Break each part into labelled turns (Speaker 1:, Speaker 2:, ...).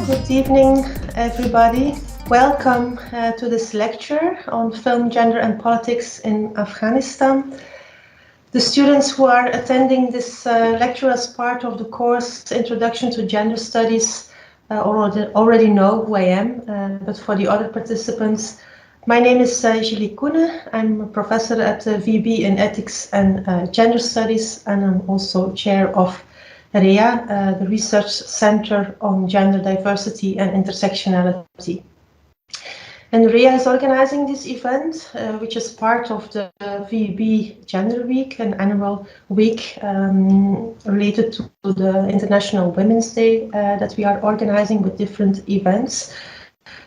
Speaker 1: Good evening, everybody. Welcome to this lecture on film, gender and politics in Afghanistan. The students who are attending this lecture as part of the course Introduction to Gender Studies already know who I am, but for the other participants, my name is Gie Goris. I'm a professor at the VUB in Ethics and Gender Studies, and I'm also chair of RHEA, the Research Center on Gender Diversity and Intersectionality. And RHEA is organizing this event, which is part of the VUB Gender Week, an annual week related to the International Women's Day that we are organizing with different events,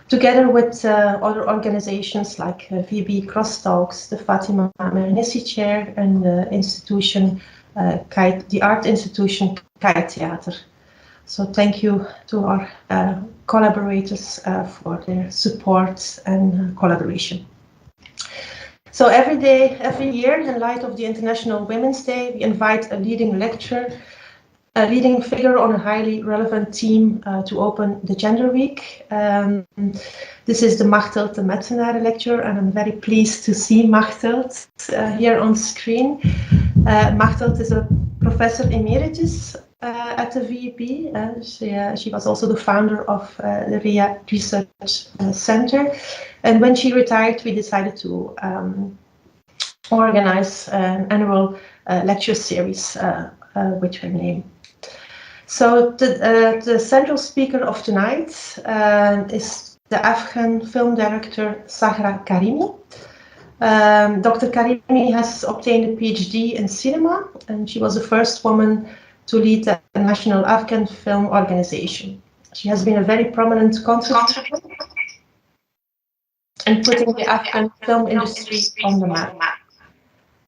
Speaker 1: together with other organizations like VUB Crosstalks, the Fatimma Mernissi Chair, and the institution, the art institution Kaaitheater. So thank you to our collaborators for their support and collaboration. So every year, in light of the International Women's Day, we invite a leading lecturer, a leading figure on a highly relevant theme to open the Gender Week. This is the Machteld, the Metsenaere lecture, and I'm very pleased to see Machteld here on screen. Machteld is a professor emeritus at the VUB. She was also the founder of the RHEA Research Center. And when she retired, we decided to organize an annual lecture series with her name. So the central speaker of tonight is the Afghan film director Sahraa Karimi. Dr. Karimi has obtained a PhD in cinema, and she was the first woman to lead the National Afghan Film Organization. She has been a very prominent contributor in putting the Afghan film industry on the map.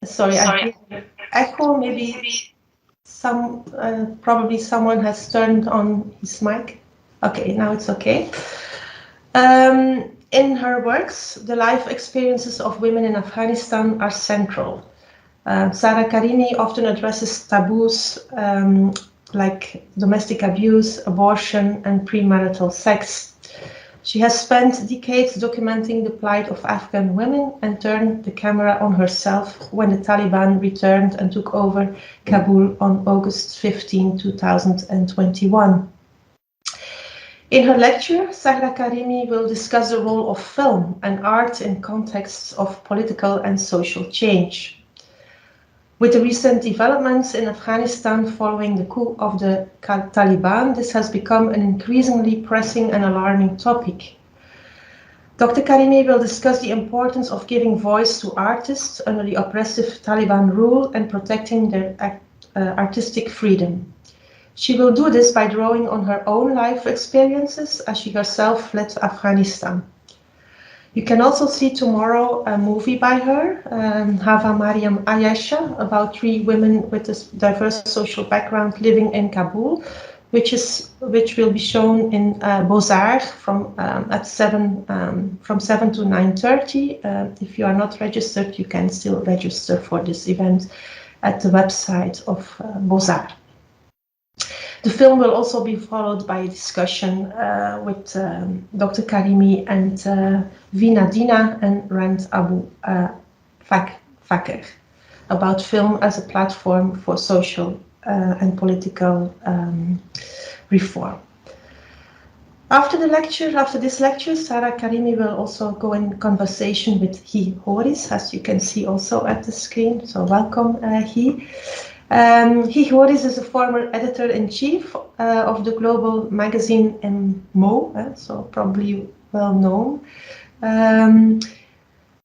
Speaker 1: Sorry, I hear echo. Maybe probably someone has turned on his mic. Okay, now it's okay. In her works, the life experiences of women in Afghanistan are central. Sahraa Karimi often addresses taboos like domestic abuse, abortion, and premarital sex. She has spent decades documenting the plight of Afghan women and turned the camera on herself when the Taliban returned and took over Kabul on August 15, 2021. In her lecture, Sahraa Karimi will discuss the role of film and art in contexts of political and social change. With the recent developments in Afghanistan following the coup of the Taliban, this has become an increasingly pressing and alarming topic. Dr. Karimi will discuss the importance of giving voice to artists under the oppressive Taliban rule and protecting their artistic freedom. She will do this by drawing on her own life experiences as she herself fled Afghanistan. You can also see tomorrow a movie by her, Hava Mariam Ayesha, about 3 women with a diverse social background living in Kabul, which will be shown in Beaux-Arts from 7 to 9:30. If you are not registered, you can still register for this event at the website of Beaux-Arts. The film will also be followed by a discussion with Dr. Karimi and Vina Dina and Rand Abu Fakr about film as a platform for social and political reform. After this lecture, Sahraa Karimi will also go in conversation with Gie Goris, as you can see also at the screen. So welcome, Gie. Gie Goris is a former editor-in-chief of the global magazine Mo, so probably well known, and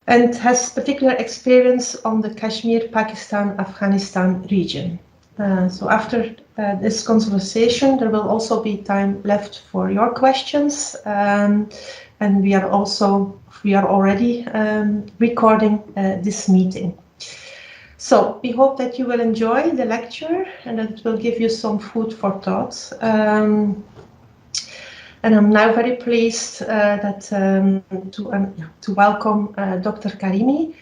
Speaker 1: has particular experience on the Kashmir, Pakistan, Afghanistan region. So after this conversation, there will also be time left for your questions, and we are already recording this meeting. So we hope that you will enjoy the lecture and that it will give you some food for thought. And I'm now very pleased to welcome Dr. Karimi.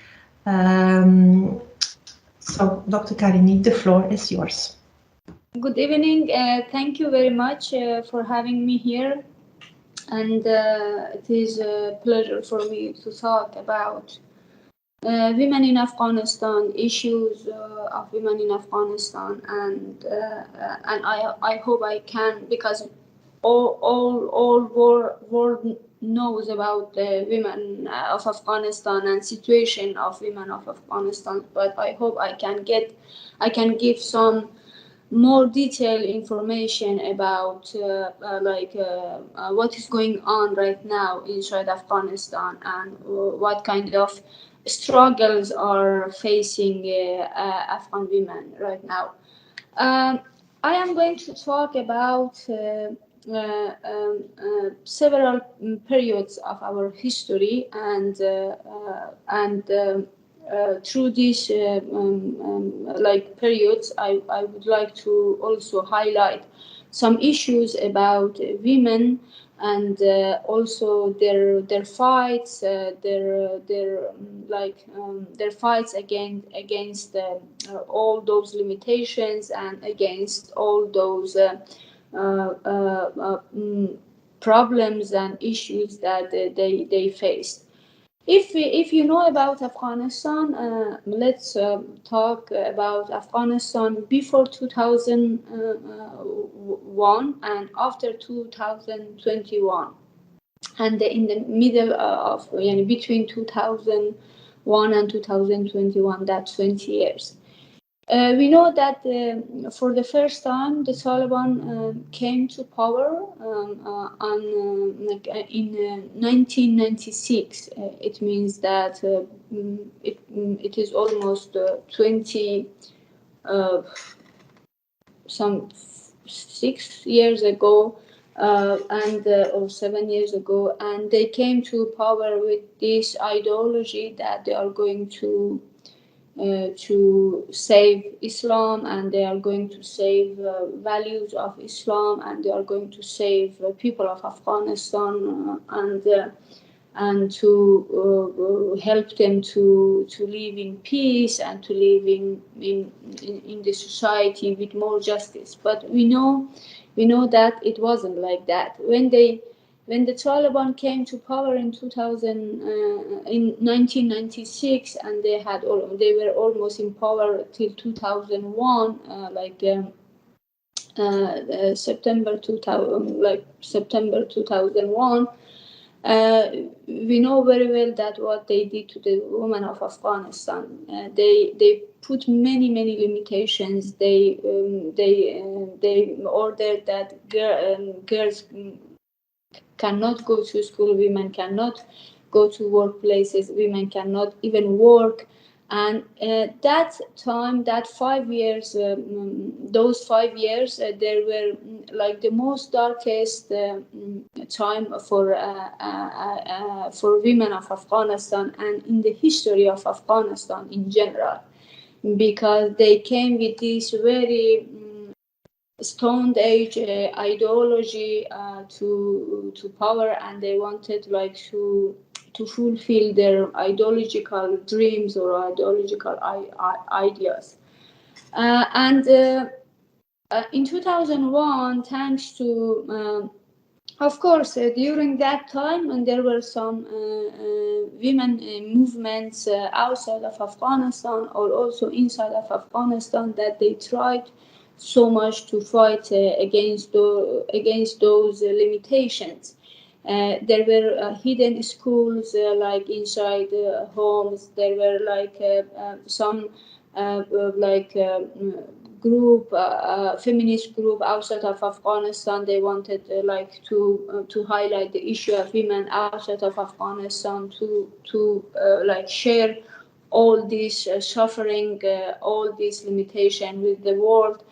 Speaker 1: So, Dr. Karimi, the floor is yours.
Speaker 2: Good evening. Thank you very much for having me here. And it is a pleasure for me to talk about women in Afghanistan, issues of women in Afghanistan, and I hope I can, because all world knows about the women of Afghanistan and situation of women of Afghanistan, but I hope I can give some more detailed information about what is going on right now inside Afghanistan and what kind of struggles are facing Afghan women right now. I am going to talk about several periods of our history, and through these periods, I would like to also highlight some issues about women, and also their fights, their fights against all those limitations and against all those problems and issues that they faced. If you know about Afghanistan, let's talk about Afghanistan before 2001 and after 2021, and in the middle of between 2001 and 2021, that's 20 years. We know that for the first time the Taliban came to power in 1996. It means that it is almost 20 some 6 years ago, or 7 years ago, and they came to power with this ideology that they are going to save Islam, and they are going to save values of Islam, and they are going to save people of Afghanistan, and to help them to live in peace and to live in the society with more justice. But we know that it wasn't like that. When the Taliban came to power in 1996, and they were almost in power till 2001, September 2001. We know very well that what they did to the women of Afghanistan. They put many limitations. They ordered that girls cannot go to school, women cannot go to workplaces, women cannot even work. And that time, that 5 years, those 5 years, they were like the most darkest time for women of Afghanistan and in the history of Afghanistan in general, because they came with this very Stone Age ideology to power, and they wanted to fulfill their ideological dreams or ideological ideas. In 2001, thanks to of course, during that time, and there were some women movements outside of Afghanistan or also inside of Afghanistan that they tried so much to fight against those limitations. There were hidden schools like inside homes. There were some group, feminist group outside of Afghanistan. They wanted to highlight the issue of women outside of Afghanistan, to share all this suffering, all this limitation with the world.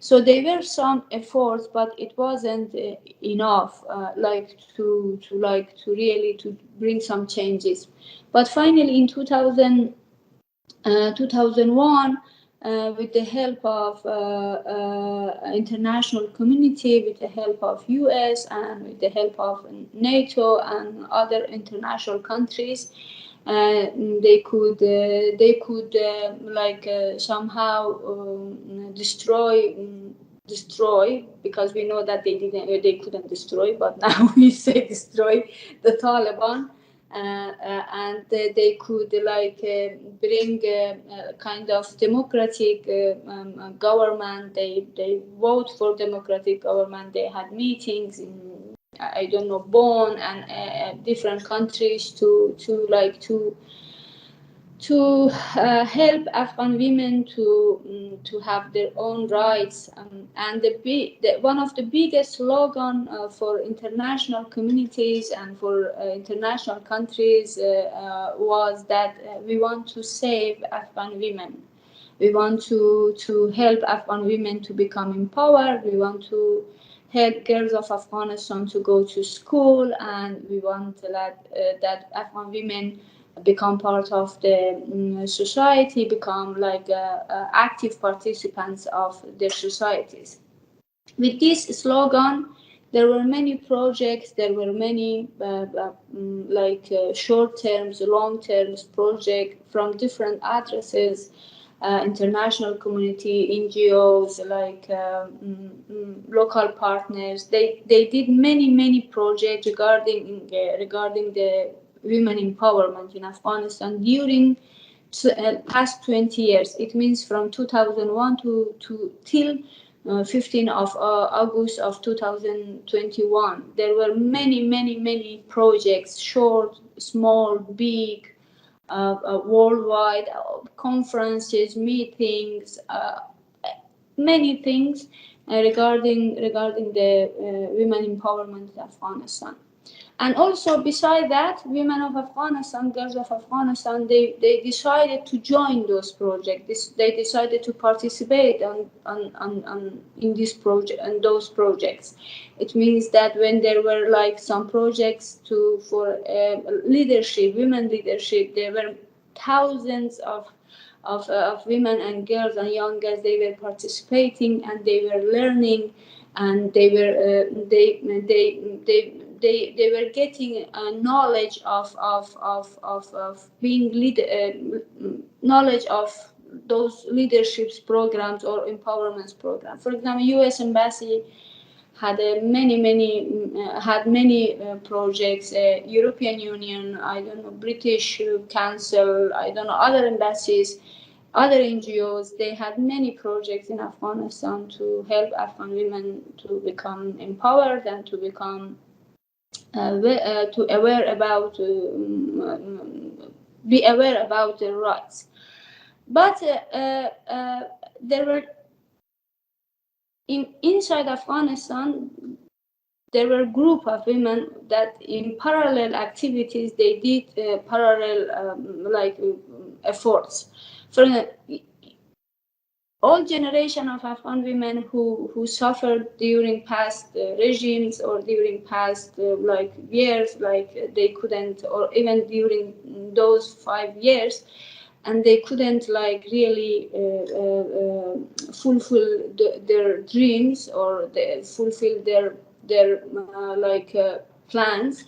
Speaker 2: So there were some efforts, but it wasn't enough, to really to bring some changes. But finally, in 2001, with the help of international community, with the help of US, and with the help of NATO and other international countries, They could somehow destroy, because we know that they couldn't destroy, but now we say destroy the Taliban, and they could bring a kind of democratic government. They vote for democratic government. They had meetings in, I don't know, Bonn and different countries to help Afghan women to have their own rights. And one of the biggest slogan for international communities and for international countries was that we want to save Afghan women. We want to help Afghan women to become empowered. We want to help girls of Afghanistan to go to school, and we want that Afghan women become part of the society, become active participants of their societies. With this slogan, there were many projects, there were many short-term, long-term projects from different addresses, international community, NGOs, local partners. They did many projects regarding the women empowerment in Afghanistan during past 20 years. It means from 2001 till 15 of August of 2021. There were many projects, short, small, big, worldwide, conferences, meetings, many things regarding the women empowerment in Afghanistan. And also, beside that, women of Afghanistan, girls of Afghanistan, they decided to join those projects. They decided to participate in this project and those projects. It means that when there were some projects for leadership, women leadership, there were thousands of women and girls and young girls. They were participating and they were learning, and they were getting knowledge of being knowledge of those leaderships programs or empowerment programs. For example, U.S. Embassy had many projects. European Union, I don't know, British Council, I don't know, other embassies, other NGOs. They had many projects in Afghanistan to help Afghan women to become empowered and to become be aware about their rights. But there were inside Afghanistan, there were a group of women that in parallel activities, they did parallel efforts. For all generation of Afghan women who suffered during past regimes or during past years, they couldn't, or even during those 5 years, and they couldn't really fulfill their dreams or fulfill their plans.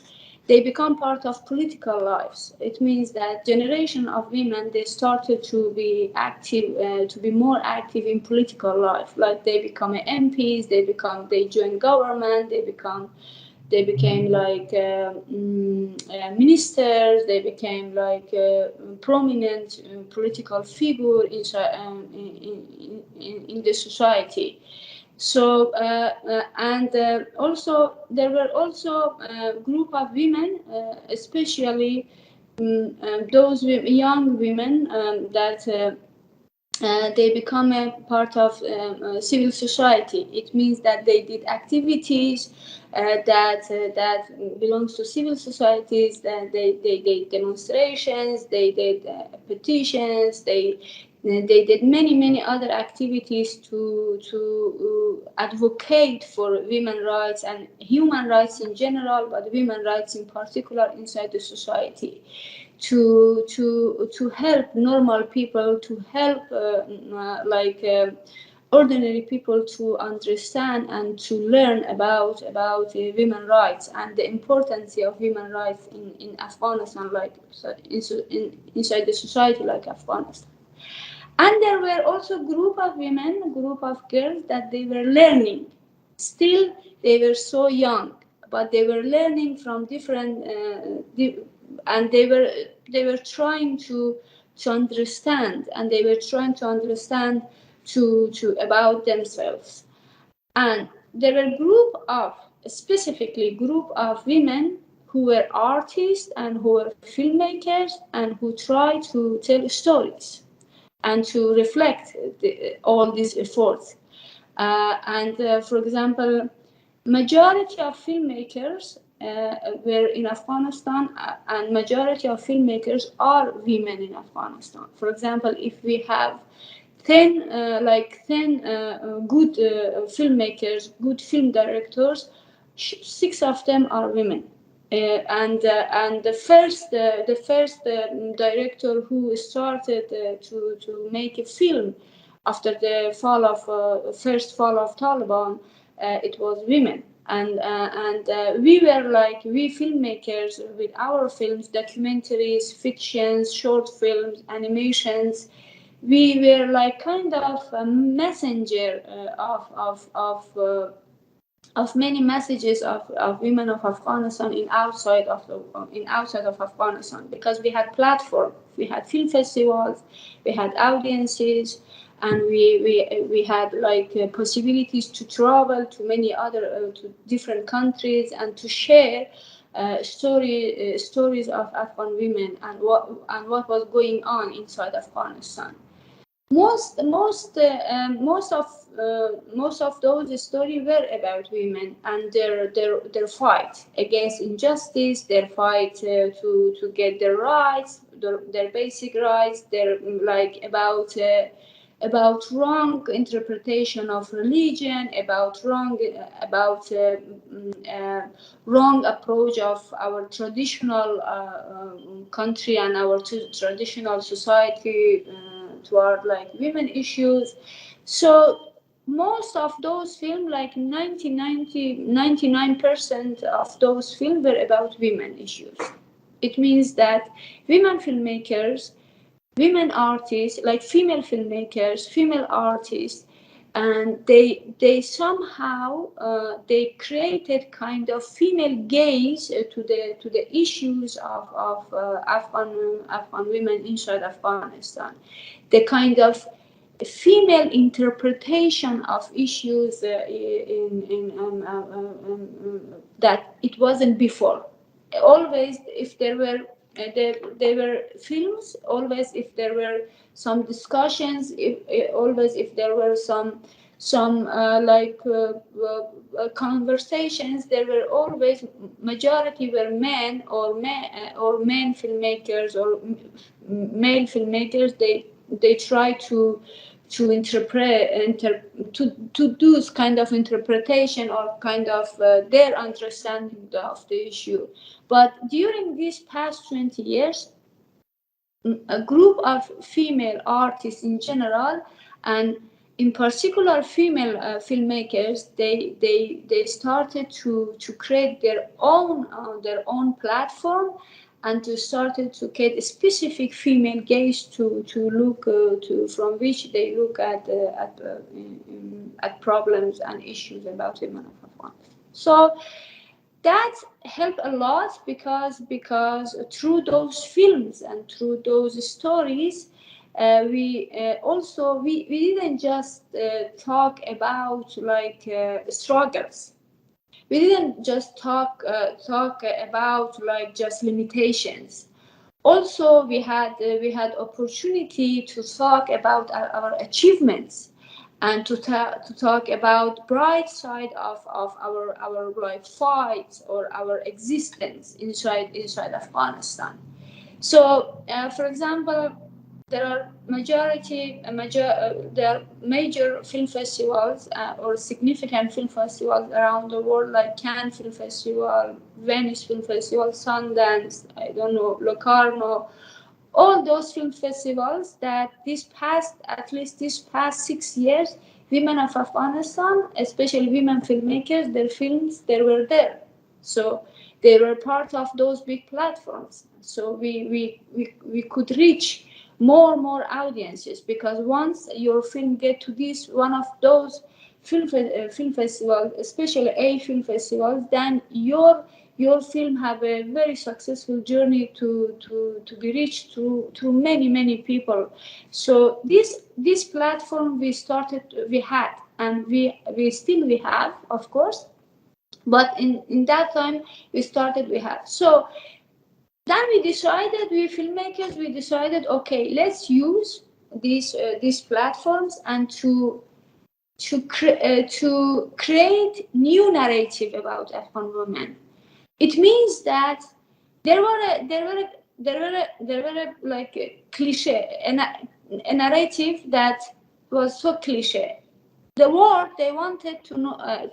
Speaker 2: They become part of political lives. It means that generation of women, they started to be active, to be more active in political life. They become MPs, they join government, they became ministers, they became prominent political figure in the society. So also there were also a group of women, especially those young women that they become a part of civil society. It means that they did activities that belongs to civil societies. That they did demonstrations, they did petitions, they did many other activities to advocate for women's rights and human rights in general, but women's rights in particular inside the society, to help normal people, to help ordinary people to understand and to learn about women's rights and the importance of human rights in Afghanistan, like inside the society like Afghanistan. And there were also group of women, group of girls that they were learning. Still, they were so young, but they were learning from different, and they were trying to understand, and they were trying to understand to about themselves. And there were specifically group of women who were artists and who were filmmakers and who tried to tell stories and to reflect all these efforts. For example, majority of filmmakers were in Afghanistan, and majority of filmmakers are women in Afghanistan. For example, if we have 10 good filmmakers, good film directors, 6 of them are women. And the first director who started to make a film after the first fall of Taliban, it was women. And we filmmakers with our films, documentaries, fictions, short films, animations, we were like kind of a messenger of many messages of women of Afghanistan in outside of Afghanistan, because we had platform, we had film festivals, we had audiences, and we had like possibilities to travel to many other to different countries and to share stories of Afghan women and what was going on inside Afghanistan. Most of those stories were about women and their fight against injustice, their fight to get their rights, their basic rights, their like about wrong interpretation of religion, about wrong approach of our traditional country and our traditional society toward like women issues. So most of those films, like 99% of those films were about women issues. It means that women filmmakers, women artists, like female filmmakers, female artists, and they somehow they created kind of female gaze to the issues of Afghan women inside Afghanistan. The kind of female interpretation of issues that it wasn't before. Always, if there were there were films, always if there were some discussions, always if there were some conversations, there were always majority were men or men filmmakers or male filmmakers. They try to interpret to do kind of interpretation or kind of their understanding of the issue. But during these past 20 years, a group of female artists in general, and in particular female filmmakers, they started to create their own platform, and to started to get a specific female gaze to look to from which they look at problems and issues about women of Afghanistan. So that helped a lot because through those films and through those stories, we didn't just talk about like struggles. We didn't just talk about like just limitations. Also, we had opportunity to talk about our achievements, and to talk about bright side of our like fights or our existence inside Afghanistan. So, for example, there are major film festivals or significant film festivals around the world, like Cannes Film Festival, Venice Film Festival, Sundance, I don't know, Locarno. All those film festivals that at least these past 6 years, women of Afghanistan, especially women filmmakers, their films, they were there. So they were part of those big platforms. So we could reach more audiences, because once your film get to this one of those film festivals, especially A film festivals, then your film have a very successful journey to be reached through many people. So this platform we had, and we still have, of course, but in that time we had. So then we filmmakers, we decided, okay, let's use these platforms and to create new narrative about Afghan women. It means that there were like a cliche, a narrative that was so cliche. The word they wanted to know,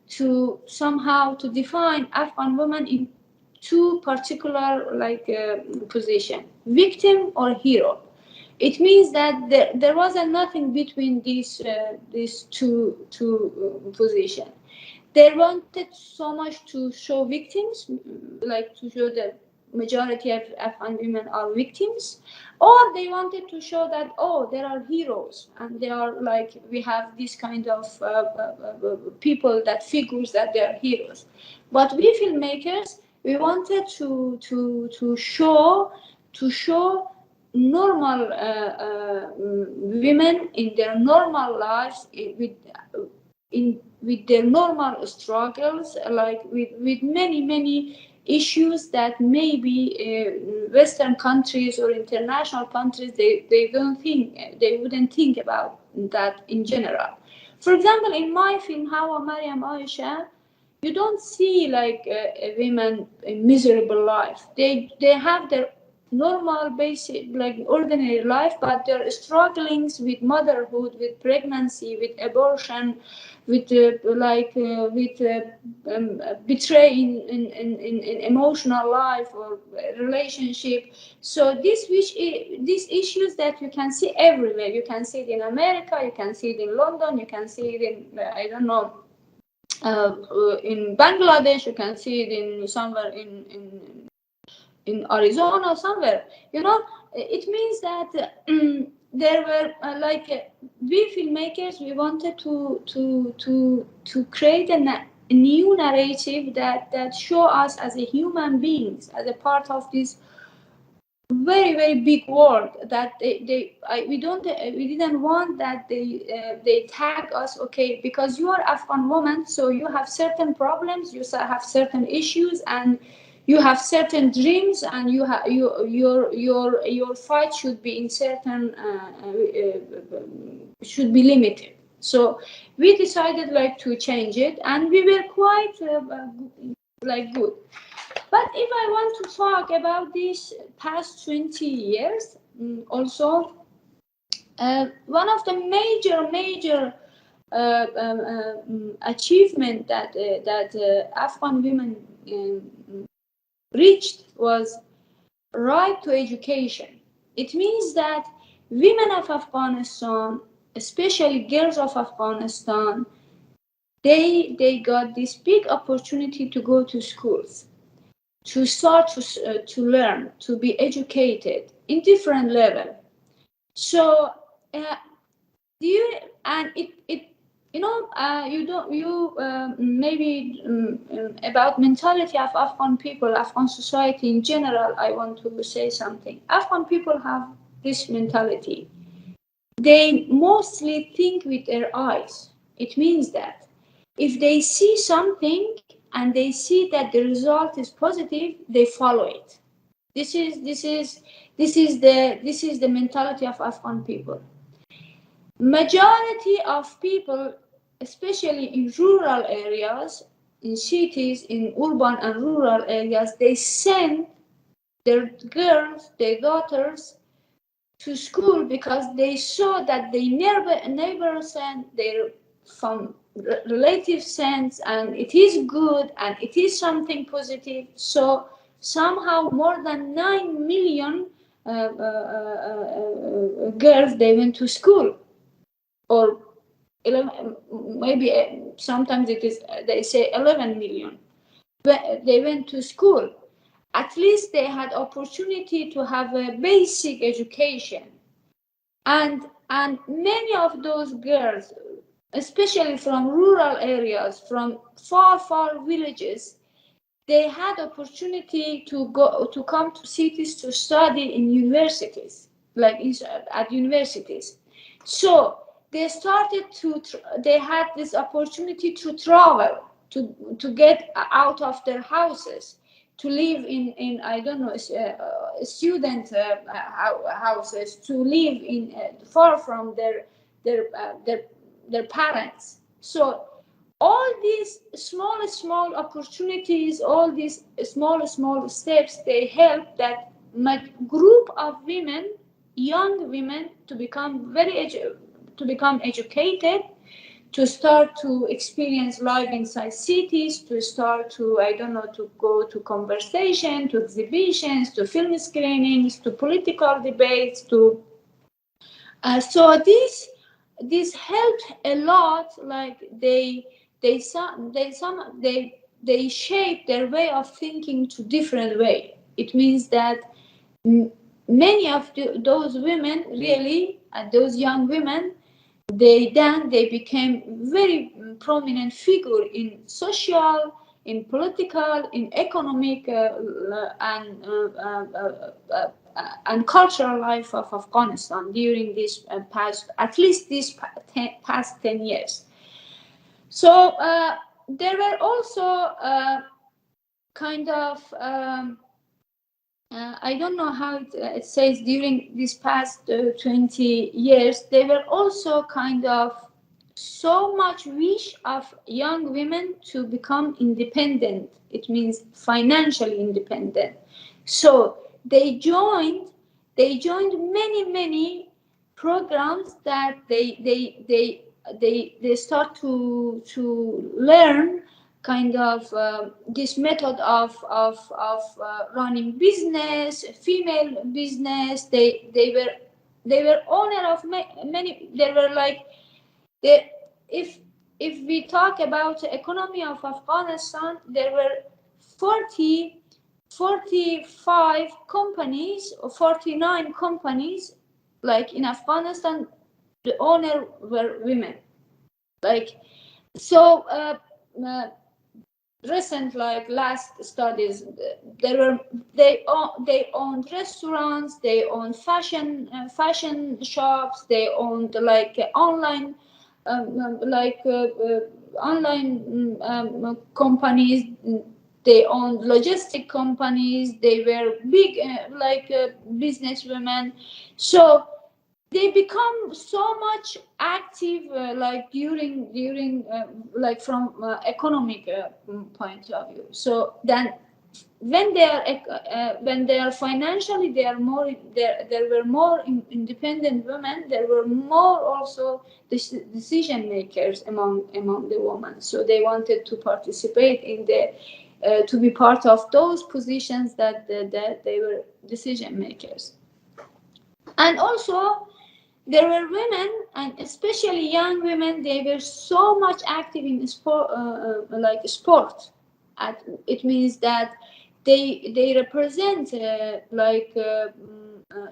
Speaker 2: to somehow to define Afghan women in two particular position: victim or hero. It means that there wasn't nothing between these two positions. They wanted so much to show victims, like to show the majority of Afghan women are victims, or they wanted to show that, oh, there are heroes, and they are like, we have this kind of people, that figures that they are heroes. But we filmmakers, we wanted to show normal women in their normal lives, with their normal struggles, like with many issues that maybe Western countries or international countries they wouldn't think about that in general. For example, in my film Hawa Maryam Aisha, you don't see like a women a miserable life. They have their normal, basic, like ordinary life, but they're struggling with motherhood, with pregnancy, with abortion, with betraying in emotional life or relationship. So these issues that you can see everywhere. You can see it in America, you can see it in London, you can see it in I don't know, in Bangladesh, you can see it in somewhere in Arizona, somewhere. You know, it means that there were we filmmakers, we wanted to create a new narrative that show us as a human beings, as a part of this very big world, that we didn't want that they tag us, okay, because you are Afghan woman, so you have certain problems, you have certain issues, and you have certain dreams, and your fight should be in certain should be limited. So we decided like to change it, and we were quite good. But if I want to talk about these past 20 years, also, one of the major achievement that Afghan women reached was right to education. It means that women of Afghanistan, especially girls of Afghanistan, they got this big opportunity to go to schools, to start to learn, to be educated in different level. So maybe about mentality of Afghan people, Afghan society in general, I want to say something. Afghan people have this mentality. They mostly think with their eyes. It means that if they see something and they see that the result is positive, they follow it. This is the mentality of Afghan people. Majority of people, especially in rural areas, in cities, in urban and rural areas, they send their girls, their daughters to school because they saw that they never send their relatives sends, and it is good and it is something positive. So somehow more than 9 million girls, they went to school, or 11, maybe sometimes it is, they say 11 million. But they went to school. At least they had opportunity to have a basic education. And many of those girls, especially from rural areas, from far villages, they had opportunity to come to cities to study in universities, like at universities. So they started they had this opportunity to travel, to get out of their houses, to live in I don't know, student houses, to live in far from their parents. So all these small opportunities, all these small steps, they help that group of women, young women, to become educated, to start to experience life inside cities, to start to, I don't know, to go to conversation, to exhibitions, to film screenings, to political debates, to so this helped a lot. Like they shape their way of thinking to different way. It means that many of those women really, and those young women, they became very prominent figure in social, in political, in economic, and cultural life of Afghanistan during this at least these past 10 years. So there were also kind of I don't know how it says, during these past 20 years, there were also kind of so much wish of young women to become independent. It means financially independent. So they joined many programs that they start to learn kind of this method of running business, female business. They were owner of many. They were like, if we talk about the economy of Afghanistan, there were 45 companies or 49 companies, like in Afghanistan, the owner were women. Like, so recent, like last studies, they owned restaurants, they owned fashion shops, they owned like online companies, they owned logistic companies, they were big businesswomen. So they become so much active, like during like from economic point of view. So then, when they are financially, they are more. There were more independent women. There were more also decision makers among the women. So they wanted to participate in the to be part of those positions that they were decision makers. And also, there were women, and especially young women, they were so much active in sport, sport. It means that they represent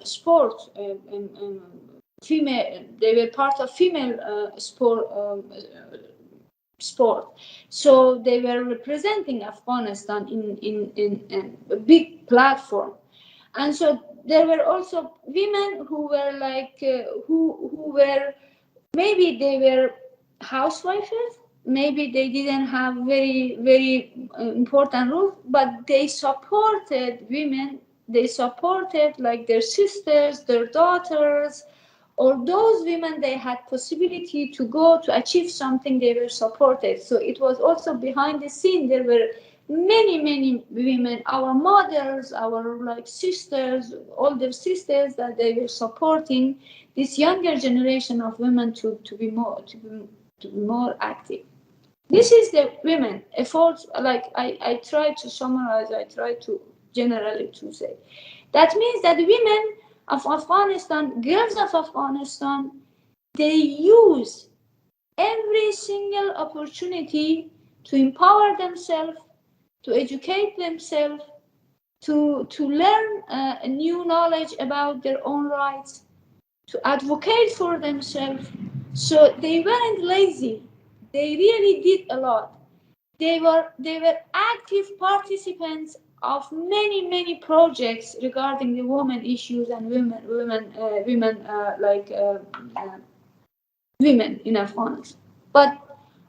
Speaker 2: sport, female. They were part of female sport. So they were representing Afghanistan in a big platform. And so there were also women who were like who were, maybe they were housewives, maybe they didn't have very important roles, but they supported women. They supported like their sisters, their daughters, or those women they had possibility to go to achieve something. They were supported. So it was also behind the scene. There were many women, our mothers, our like sisters, older sisters, that they were supporting this younger generation of women to be more active. This is the women efforts. Like I try to summarize, I try to generally to say. That means that the women of Afghanistan, girls of Afghanistan, they use every single opportunity to empower themselves, to educate themselves, to learn new knowledge about their own rights, to advocate for themselves. So they weren't lazy. They really did a lot. They were active participants of many projects regarding the women issues and women in Afghanistan. But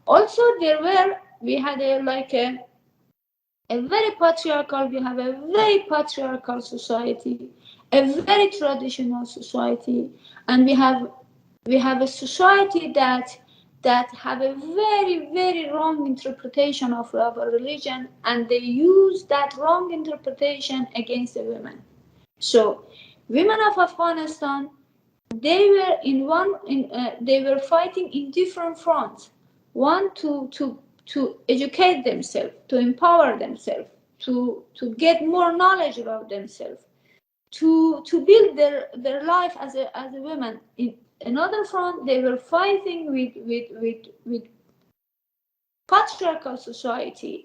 Speaker 2: also we have a very patriarchal society, a very traditional society, and we have a society that have a very wrong interpretation of our religion, and they use that wrong interpretation against the women. So women of Afghanistan, they were fighting in different fronts. One, to educate themselves, to empower themselves, to get more knowledge about themselves, to build their life as a woman. In another front, they were fighting with patriarchal society.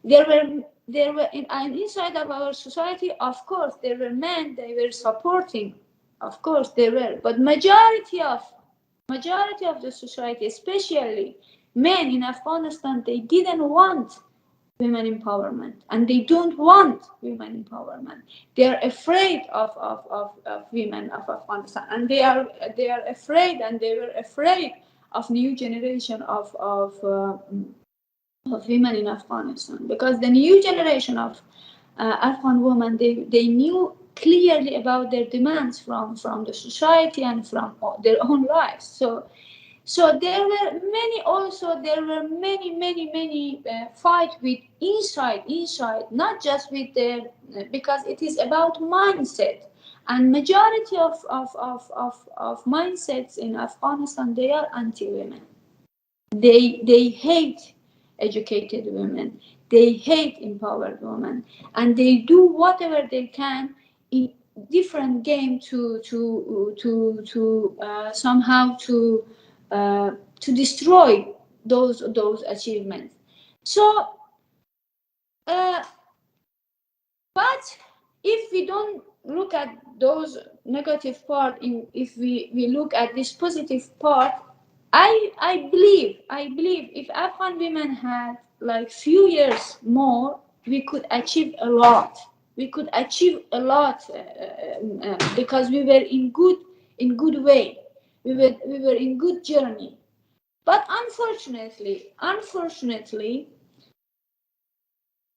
Speaker 2: There were inside of our society, of course, there were men. They were supporting, of course, there were, but majority of the society, especially men in Afghanistan, they didn't want women empowerment, and they don't want women empowerment. They are afraid of women of Afghanistan, and they are afraid, and they were afraid of new generation of women in Afghanistan, because the new generation of Afghan women, they knew clearly about their demands from the society and from their own lives. So there were many fights with inside, not just with the, because it is about mindset, and majority of mindsets in Afghanistan, they are anti-women. They hate educated women, they hate empowered women, and they do whatever they can in different game to somehow to destroy those achievements. So, but if we don't look at those negative part, if we look at this positive part, I believe if Afghan women had like few years more, we could achieve a lot. Because we were in good way. We were in good journey. But unfortunately,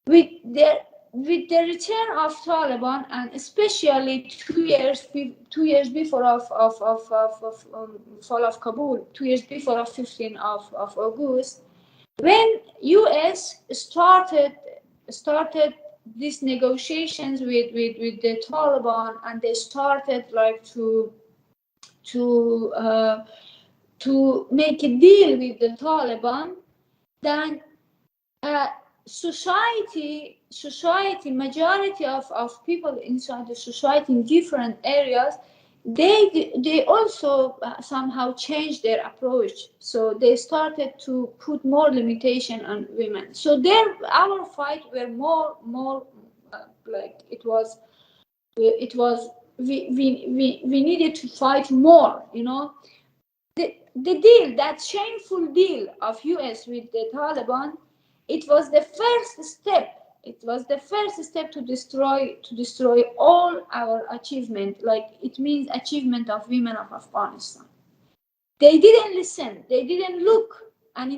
Speaker 2: with the return of Taliban, and especially 2 years before of fall of Kabul, 2 years before of 15 of August, when US started these negotiations with the Taliban, and they started like to make a deal with the Taliban, then society, majority of people inside the society in different areas, they also somehow changed their approach. So they started to put more limitation on women. So our fight were more like it was we needed to fight more, you know. The deal, that shameful deal of US with the Taliban, it was the first step. It was the first step to destroy all our achievement. Like, it means achievement of women of Afghanistan. They didn't listen. They didn't look. An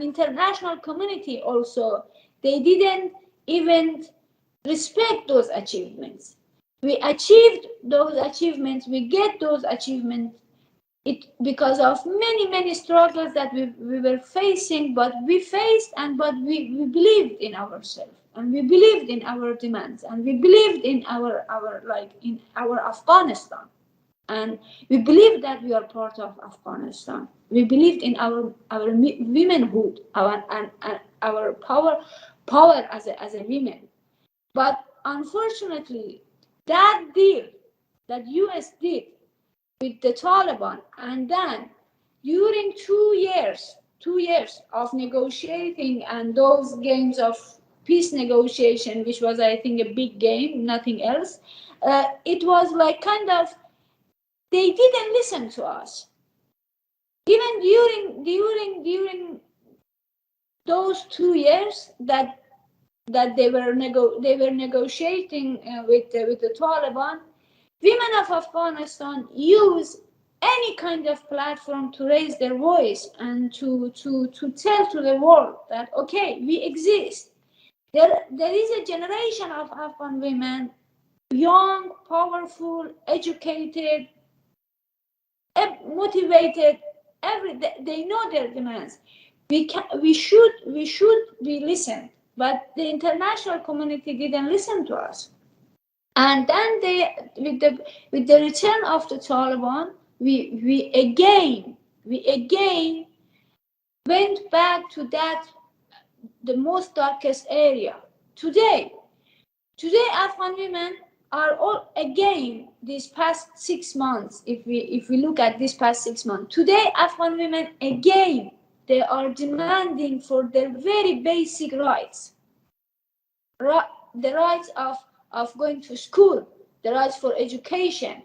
Speaker 2: international community also, they didn't even respect those achievements. We achieved those achievements. We get those achievements. It because of many struggles that we were facing, but we believed in ourselves, and we believed in our demands, and we believed in our Afghanistan, and we believed that we are part of Afghanistan. We believed in our womanhood, our power as a women. But unfortunately, that deal that US did with the Taliban, and then during 2 years of negotiating and those games of peace negotiation, which was, I think, a big game, nothing else. It was like kind of, they didn't listen to us. Even during those 2 years that they were negotiating with the Taliban, women of Afghanistan use any kind of platform to raise their voice and to tell to the world that, okay, we exist. There is a generation of Afghan women, young, powerful, educated, motivated. They know their demands. We should be listened, but the international community didn't listen to us. And then with the return of the Taliban, we again went back to the most darkest area. Today, Afghan women are all again these past 6 months. If we look at this past 6 months, today Afghan women again, they are demanding for their very basic rights, the rights of going to school, the rights for education.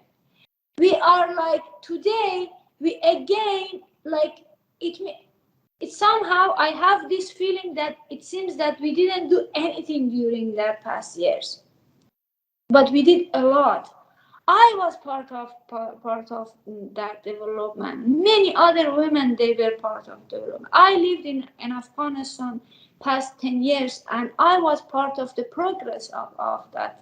Speaker 2: We are like, today we again, like, it somehow, I have this feeling that it seems that we didn't do anything during that past years, but we did a lot. I was part of that development. Many other women, they were part of development. I lived in Afghanistan past 10 years, and I was part of the progress of that,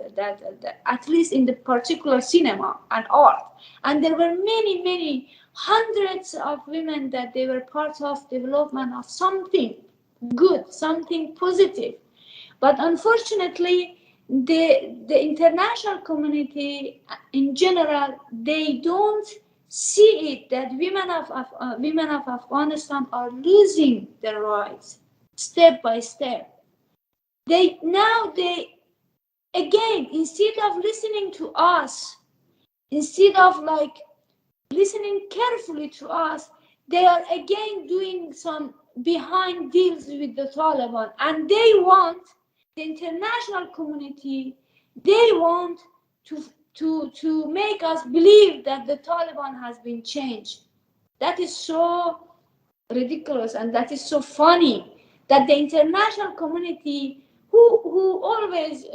Speaker 2: at least in the particular cinema and art. And there were many hundreds of women that they were part of development of something good, something positive. But unfortunately, the international community in general, they don't see it, that women of Afghanistan are losing their rights step by step. They again, instead of listening to us, instead of like listening carefully to us, they are again doing some behind deals with the Taliban, and they want the international community, they want to make us believe that the Taliban has been changed. That is so ridiculous, and that is so funny, that the international community, who always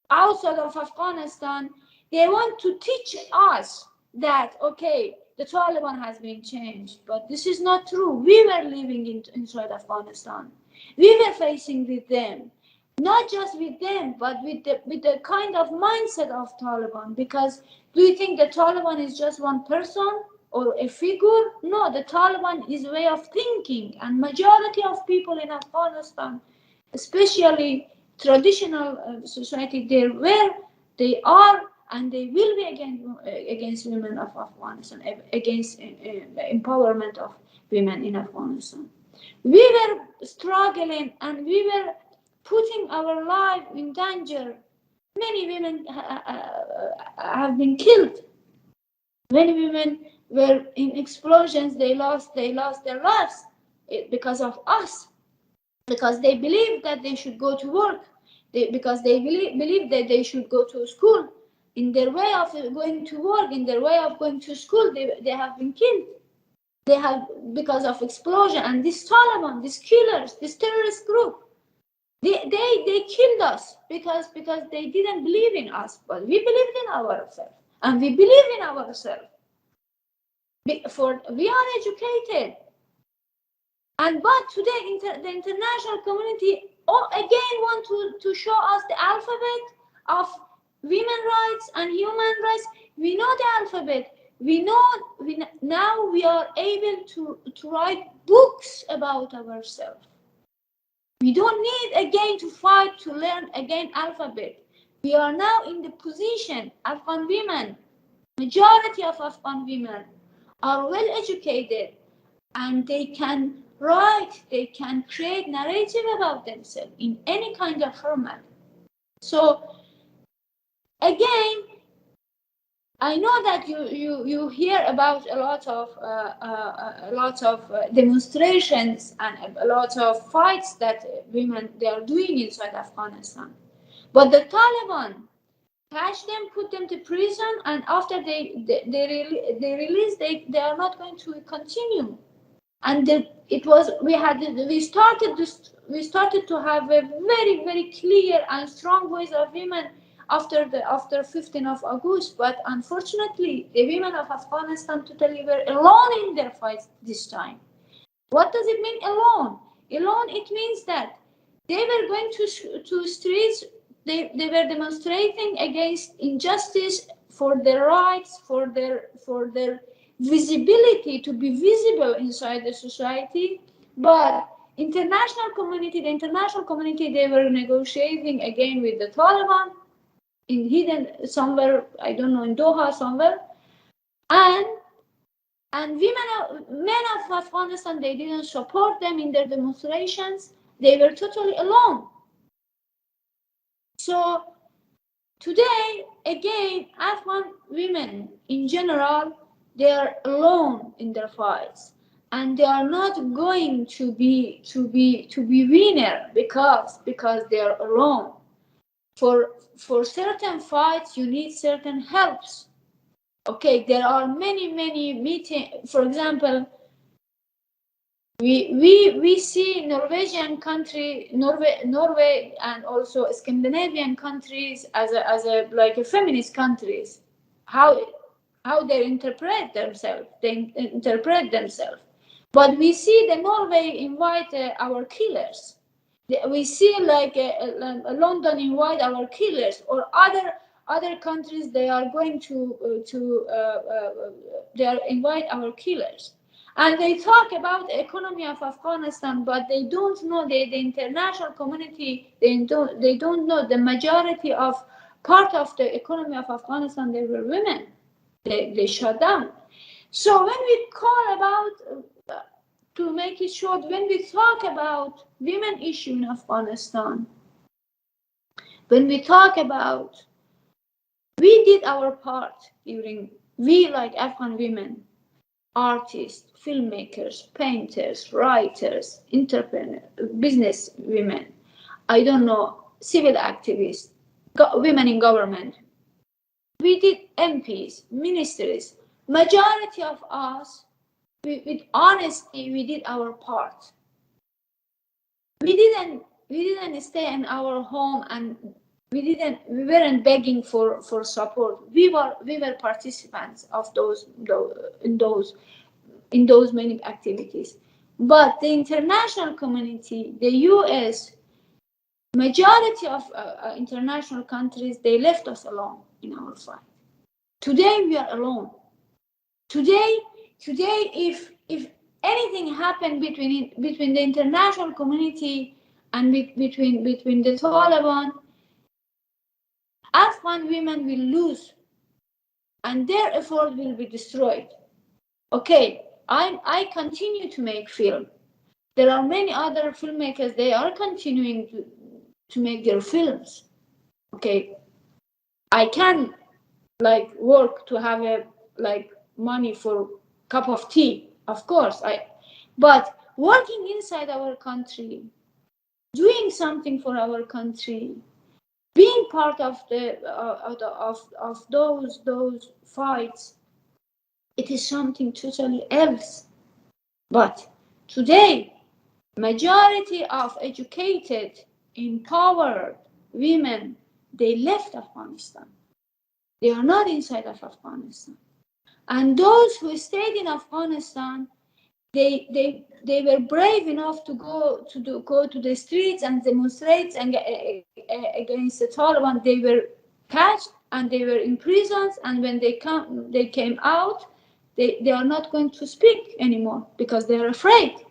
Speaker 2: outside of Afghanistan, they want to teach us that, okay, the Taliban has been changed, but this is not true. We were living inside Afghanistan. We were facing with them, not just with them, but with the kind of mindset of Taliban. Because do you think the Taliban is just one person or a figure? No, the Taliban is a way of thinking, and majority of people in Afghanistan, especially traditional society, they are, and they will be against women of Afghanistan, against empowerment of women in Afghanistan. We were struggling, and we were putting our life in danger. Many women have been killed. Many women were in explosions. They lost their lives because of us, because they believed that they should go to work, because they believed that they should go to school. In their way of going to work, in their way of going to school, they have been killed. They have, because of explosion. And this Taliban, these killers, this terrorist group, they killed us because they didn't believe in us, but we believed in ourselves, and we believe in ourselves. We are educated, but today the international community again want to show us the alphabet of women rights and human rights. We know the alphabet. Now we are able to write books about ourselves. We don't need again to fight to learn again alphabet. We are now in the position, Afghan women, majority of Afghan women are well educated, and they can write, they can create narrative about themselves in any kind of format. So again, I know that you hear about a lot of demonstrations and a lot of fights that women they are doing inside Afghanistan, but the Taliban catch them, put them to prison, and after they release, they are not going to continue. And we started to have a very clear and strong voice of women after 15th of August. But unfortunately, the women of Afghanistan totally were alone in their fight this time. What does it mean alone? Alone, it means that they were going to streets. They were demonstrating against injustice, for their rights, for their visibility, to be visible inside the society. But the international community, they were negotiating again with the Taliban in hidden somewhere, I don't know, in Doha somewhere, and men of Afghanistan, they didn't support them in their demonstrations. They were totally alone. So today, again, Afghan women in general, they are alone in their fights, and they are not going to be winner because they are alone. For certain fights, you need certain helps. Okay, there are many meetings. For example, we see Norwegian country, Norway, and also Scandinavian countries as a like a feminist countries. How they interpret themselves. But we see the Norway invite our killers. We see like London invite our killers, or other countries, they are going to they are invite our killers. And they talk about the economy of Afghanistan, but they don't know the international community. They don't know the majority of part of the economy of Afghanistan. They were women. They shut down. So when we call about, to make it short, when we talk about women issue in Afghanistan, when we talk about, we did our part during, we like Afghan women, artists, filmmakers, painters, writers, entrepreneurs, business women, I don't know, civil activists, women in government. We did MPs, ministries. Majority of us, with honesty, we did our part. We didn't stay in our home, and we weren't begging for support. We were participants of those many activities. But the international community, the US, majority of international countries, they left us alone in our fight. Today we are alone. Today, if anything happened between the international community and between the Taliban, Afghan women will lose, and their effort will be destroyed. Okay, I continue to make film. There are many other filmmakers, they are continuing to make their films. Okay, I can like work to have a like money for cup of tea, of course. But working inside our country, doing something for our country, being part of those fights, it is something totally else. But today, majority of educated, empowered women, they left Afghanistan. They are not inside of Afghanistan. And those who stayed in Afghanistan, they were brave enough to go to the streets and demonstrate against the Taliban. They were catched and they were in prisons, and when they came out, they are not going to speak anymore because they are afraid.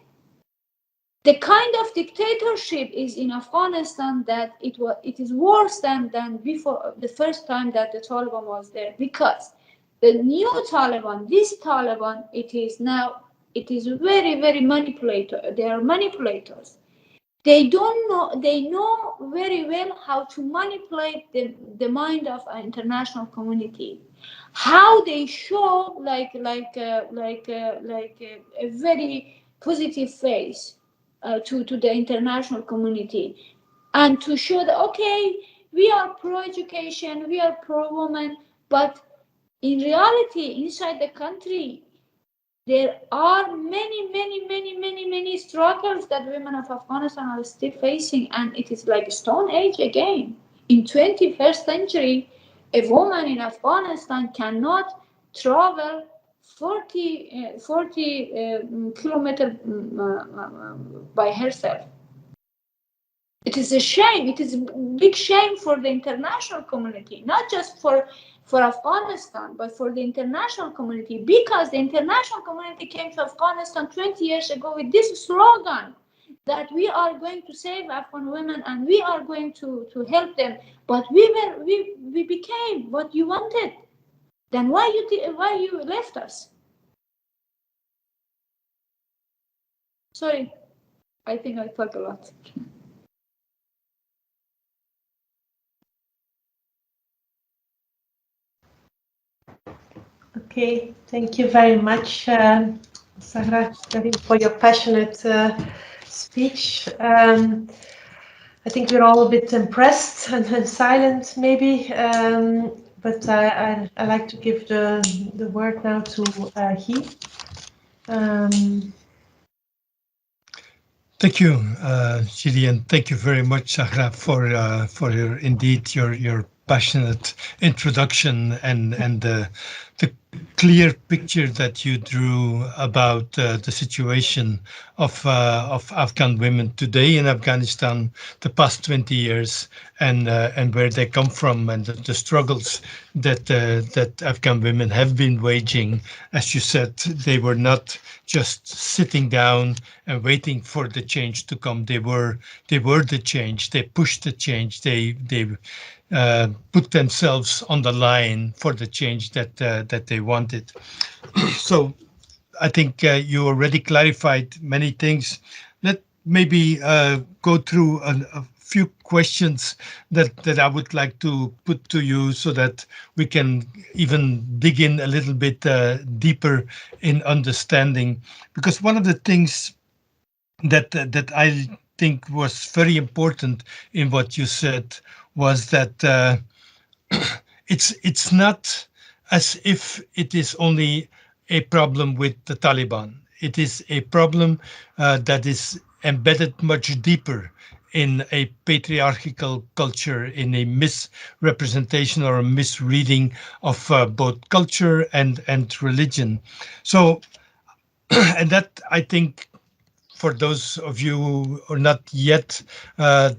Speaker 2: The kind of dictatorship is in Afghanistan that it is worse than before the first time that the Taliban was there, because the new Taliban, this Taliban, it is very manipulator. They are manipulators. they don't know. They know very well how to manipulate the mind of an international community. How they show a very positive face to the international community, and to show that, okay, we are pro-education, we are pro-woman, but in reality, inside the country, there are many struggles that women of Afghanistan are still facing, and it is like Stone Age again. In 21st century, a woman in Afghanistan cannot travel 40 kilometers by herself. It is a shame. It is a big shame for the international community, not just for Afghanistan, but for the international community, because the international community came to Afghanistan 20 years ago with this slogan that we are going to save Afghan women and we are going to help them. But we became what you wanted. Then why you left us? Sorry, I think I talk a lot.
Speaker 1: Okay, thank you very much, Sahraa Karimi, for your passionate speech. I think we're all a bit impressed and silent, maybe, but I like to give the word now to Gie.
Speaker 3: Thank you, Gie, and thank you very much, Sahraa, for your passionate introduction and the clear picture that you drew about the situation of Afghan women today in Afghanistan, the past 20 years, and where they come from, and the struggles that Afghan women have been waging. As you said, they were not just sitting down and waiting for the change to come. They were the change. They pushed the change. They put themselves on the line for the change that they wanted. So I think you already clarified many things. Let maybe go through a few questions that I would like to put to you so that we can even dig in a little bit deeper in understanding. Because one of the things that I think was very important in what you said was that it's not as if it is only a problem with the Taliban. It is a problem that is embedded much deeper in a patriarchal culture, in a misrepresentation or a misreading of both culture and religion. So, and that I think, for those of you who are not yet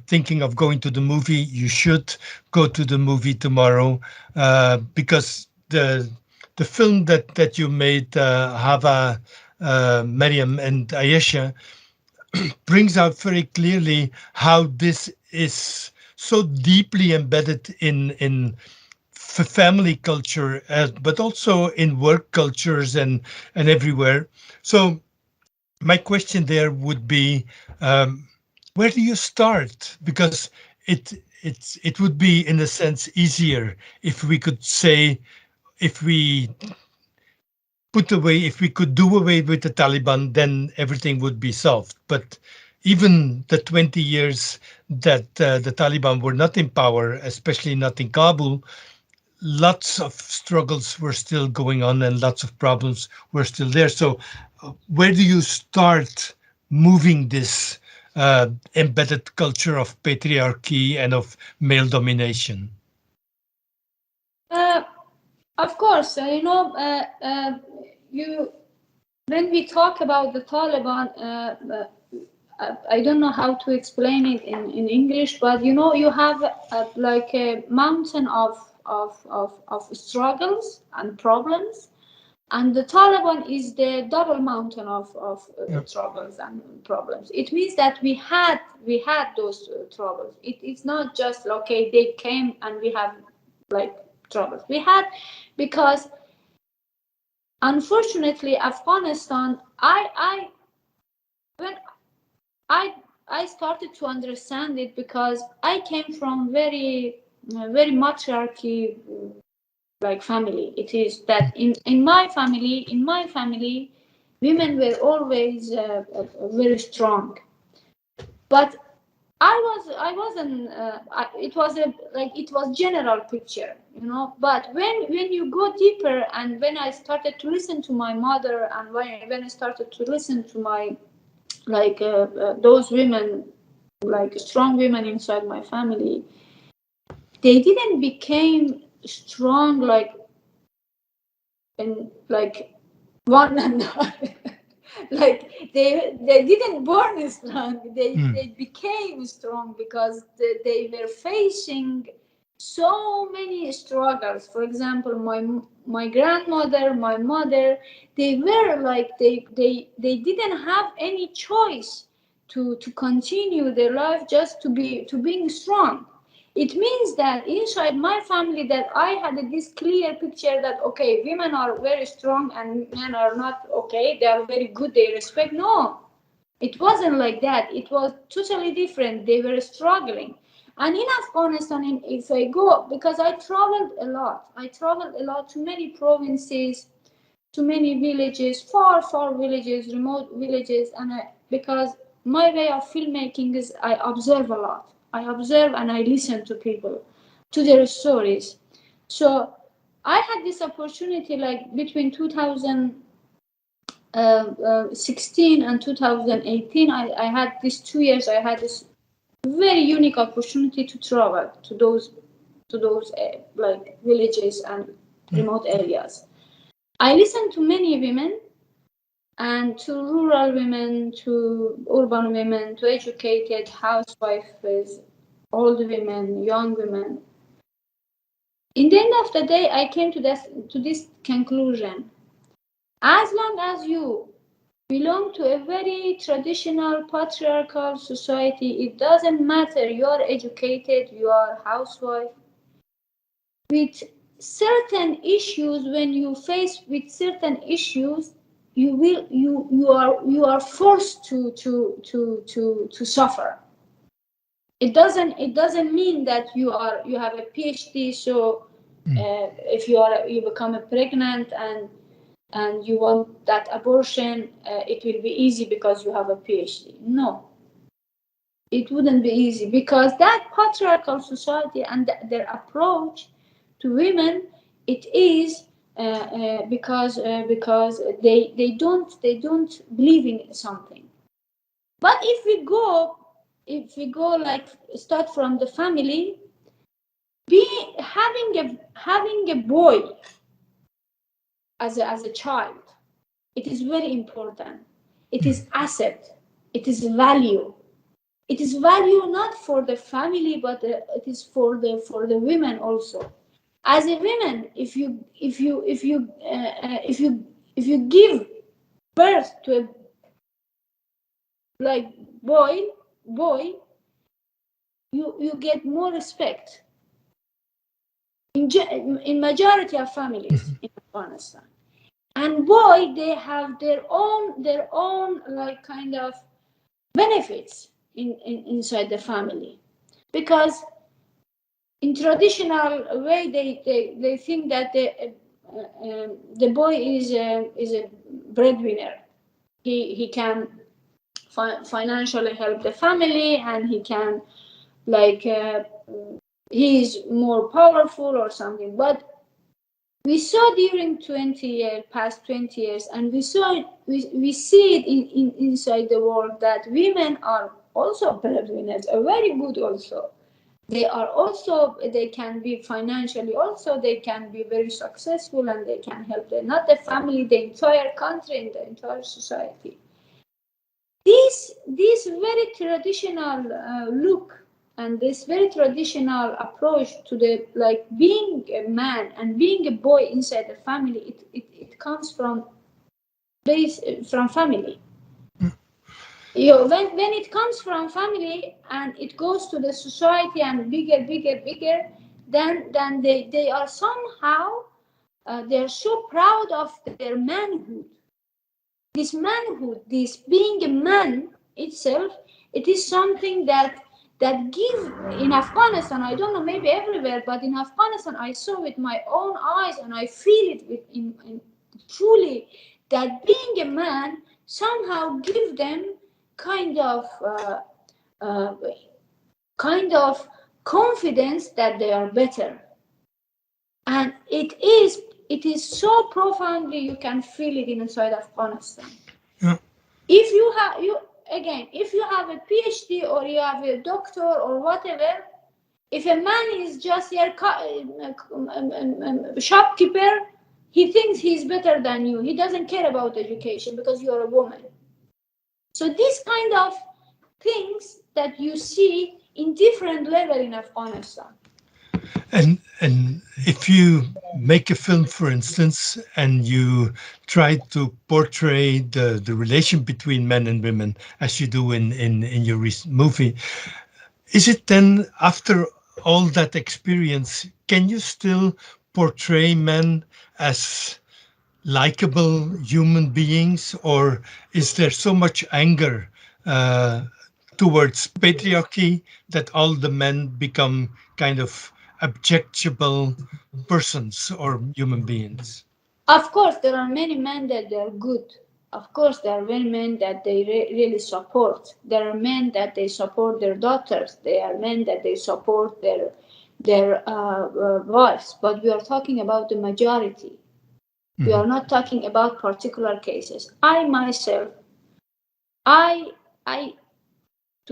Speaker 3: thinking of going to the movie, you should go to the movie tomorrow, because the film that you made, Hava, Mariam, and Ayesha, brings out very clearly how this is so deeply embedded in family culture, but also in work cultures and everywhere. So my question there would be, where do you start? Because it would be, in a sense, easier if we could say, if we if we could do away with the Taliban, then everything would be solved. But even the 20 years that the Taliban were not in power, especially not in Kabul, lots of struggles were still going on and lots of problems were still there. So where do you start moving this embedded culture of patriarchy and of male domination?
Speaker 2: Of course, when we talk about the Taliban, I don't know how to explain it in English, but you have like a mountain of struggles and problems, and the Taliban is the double mountain of troubles and problems. It means that we had those troubles. It's not just okay, they came and we have like troubles. We had, because unfortunately Afghanistan, when I started to understand it because I came from very matriarchy like family. It is that in my family, women were always very strong. But I wasn't. It was general picture, you know. But when you go deeper, and when I started to listen to my mother, and when I started to listen to my those women, like strong women inside my family, they didn't become strong like one another. Like they didn't born strong. They became strong because they were facing so many struggles. For example, my grandmother, my mother, they were like they didn't have any choice to continue their life just to being strong. It means that inside my family that I had this clear picture that, okay, women are very strong and men are not okay. They are very good. They respect. No, it wasn't like that. It was totally different. They were struggling. And in Afghanistan, if I go, because I traveled a lot to many provinces, to many villages, far villages, remote villages, and because my way of filmmaking is I observe a lot. I observe and I listen to people, to their stories. So I had this opportunity, like between 2016 and 2018. I had these 2 years. I had this very unique opportunity to travel to those like villages and remote areas. I listened to many women, and to rural women, to urban women, to educated housewives, old women, young women. In the end of the day, I came to this conclusion. As long as you belong to a very traditional patriarchal society, it doesn't matter, you are educated, you are housewife, with certain issues, when you face with certain issues, you are forced to suffer. It doesn't mean that you have a PhD, so if you become pregnant and you want that abortion, it will be easy because you have a PhD. No, it wouldn't be easy, because that patriarchal society and their approach to women, it is because they don't believe in something. But if we go like start from the family, having a boy as a child, it is very important. It is asset. It is value. It is value not for the family, but it is for the women also. As a woman, if you give birth to a like boy, you get more respect in majority of families in Afghanistan. And boy, they have their own like kind of benefits inside the family, because in traditional way they think that the boy is a breadwinner. He can financially help the family, and he can like he is more powerful or something. But we saw during past 20 years, and we see it in inside the world, that women are also breadwinners, are very good also. They are also, they can be financially also, they can be very successful, and they can help not the family, the entire country, and the entire society. This very traditional look and this very traditional approach to the like being a man and being a boy inside the family, it comes from family. You know, when it comes from family and it goes to the society and bigger, then they are somehow they're so proud of their manhood. This manhood, this being a man, itself, it is something that give in Afghanistan. I don't know, maybe everywhere, but in Afghanistan, I saw with my own eyes, and I feel it in truly, that being a man somehow give them kind of confidence that they are better, and it is so profoundly, you can feel it inside Afghanistan.
Speaker 3: Yeah.
Speaker 2: If you have a PhD or you have a doctor or whatever, if a man is just your shopkeeper, he thinks he's better than you. He doesn't care about education because you're a woman. So these kind of things that you see in different level in Afghanistan.
Speaker 3: And if you make a film, for instance, and you try to portray the relation between men and women, as you do in your recent movie, is it then, after all that experience, can you still portray men as likable human beings, or is there so much anger towards patriarchy that all the men become kind of objectionable persons or human beings?
Speaker 2: Of course, there are many men that they are good. Of course, there are many men that they really support. There are men that they support their daughters. There are men that they support their wives. But we are talking about the majority. We are not talking about particular cases. I myself, to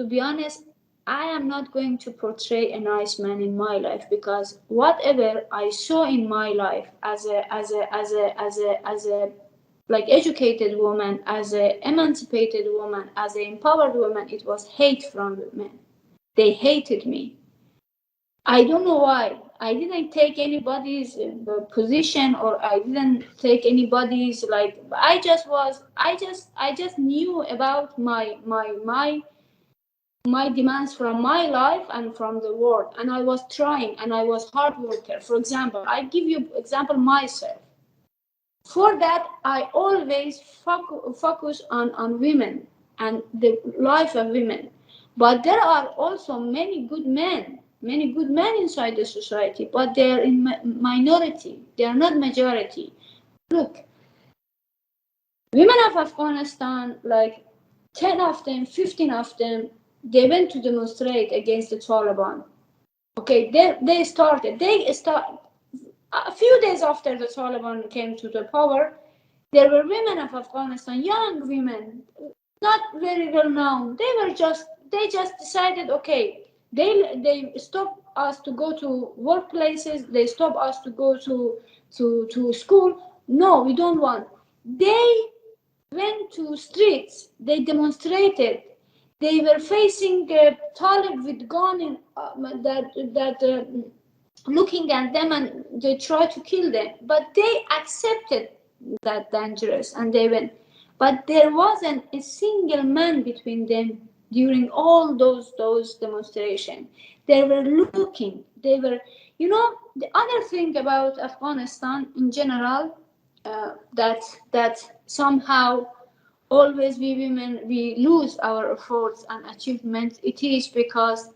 Speaker 2: be honest, I am not going to portray a nice man in my life, because whatever I saw in my life as a like educated woman, as a emancipated woman, as an empowered woman, it was hate from men. They hated me. I don't know why. I didn't take anybody's position, or I didn't take anybody's I just knew about my demands from my life and from the world, and I was trying, and I was hard worker. For example, I give you example myself. For that, I always focus on women and the life of women. But there are also many good men inside the society, but they are in minority. They are not majority. Look, women of Afghanistan, 10 of them, 15 of them, they went to demonstrate against the Taliban. Okay, they started a few days after the Taliban came to the power. There were women of Afghanistan, young women, not very well known. They just decided, okay, they stop us to go to workplaces. They stop us to go to school. No, we don't want. They went to streets. They demonstrated. They were facing Talib with gun looking at them, and they tried to kill them. But they accepted that dangerous, and they went. But there wasn't a single man between them during all those demonstrations. They were looking. They were, the other thing about Afghanistan in general, that somehow always we women, we lose our efforts and achievements. It is because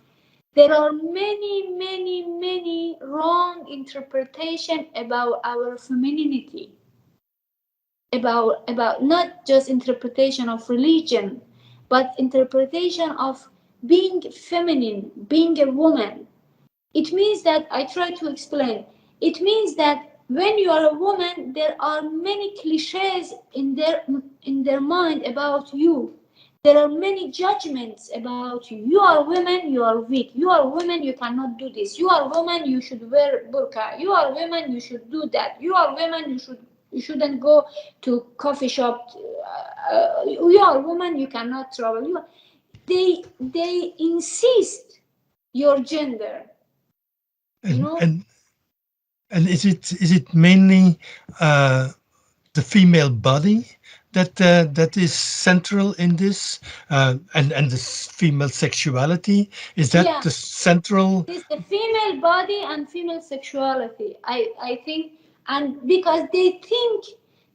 Speaker 2: there are many wrong interpretation about our femininity, about not just interpretation of religion, but interpretation of being feminine, being a woman. It means that, I try to explain, it means that when you are a woman, there are many clichés in their mind about you. There are many judgments about you. You are a woman, you are weak. You are a woman, you cannot do this. You are a woman, you should wear burqa. You are a woman, you should do that. You are a woman, you shouldn't go to coffee shop. You are a woman, you cannot travel. They insist your gender.
Speaker 3: And is it mainly the female body that is central in this, and the female sexuality? Is that the central?
Speaker 2: It's the female body and female sexuality. I think, and because they think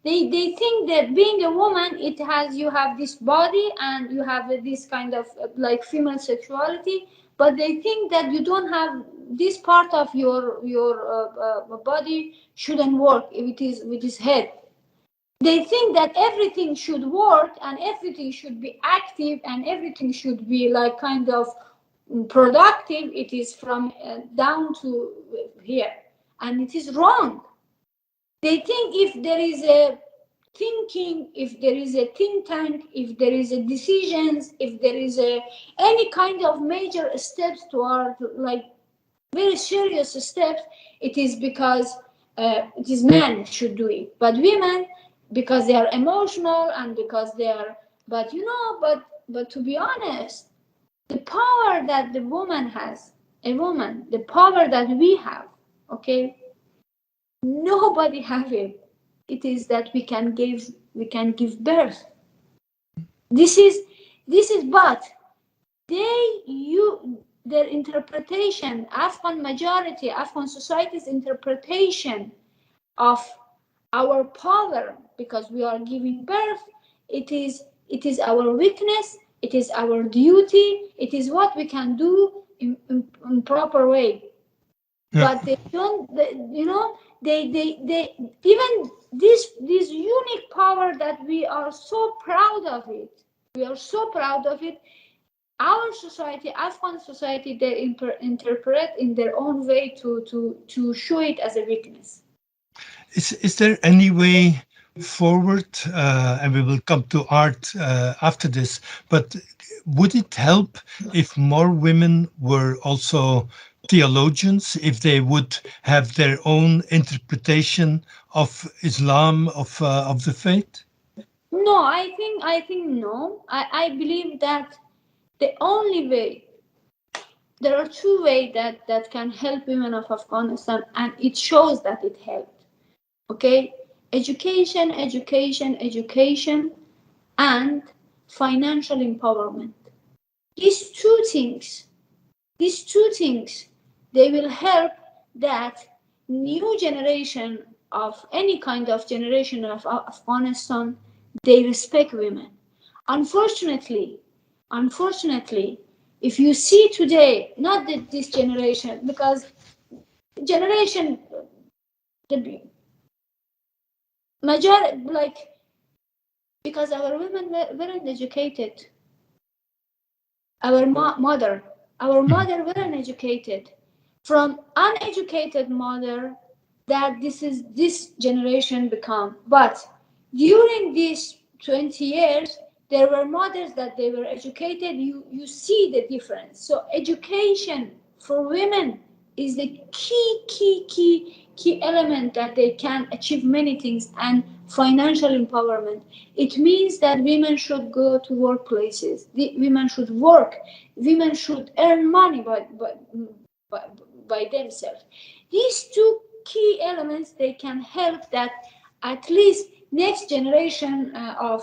Speaker 2: They think that being a woman, you have this body and you have this kind of like female sexuality, but they think that you don't have this part of your body shouldn't work if it is with his head. They think that everything should work and everything should be active and everything should be like kind of productive. It is from down to here, and it is wrong. They think if there is a thinking, if there is a think tank, if there is a decisions, if there is any kind of major steps toward like very serious steps, it is because it is men should do it. But women, because they are emotional and because they are, but to be honest, the power that the woman has, the power that we have, okay, nobody have it. It is that we can give birth. This is but their interpretation, Afghan majority, Afghan society's interpretation of our power, because we are giving birth, it is our weakness, it is our duty, it is what we can do in proper way. Yeah. But they don't, they even this unique power that we are so proud of it. We are so proud of it. Our society, Afghan society, they interpret in their own way to show it as a weakness.
Speaker 3: Is there any way forward, and we will come to art after this, but would it help if more women were also theologians, if they would have their own interpretation of Islam, of the faith?
Speaker 2: No, I think no. I believe that the only way, there are two ways that can help women of Afghanistan, and it shows that it helped. Okay, education, and financial empowerment. These two things, they will help that new generation of any kind of generation of Afghanistan, they respect women. Unfortunately, if you see today, not that this generation, because generation, the majority, like, because our women weren't educated. Our mother weren't educated. From uneducated mother, that this generation become. But during these 20 years, there were mothers that they were educated. You see the difference. So education for women is the key element that they can achieve many things, and financial empowerment. It means that women should go to workplaces. Women should work. Women should earn money by themselves. These two key elements, they can help that at least next generation of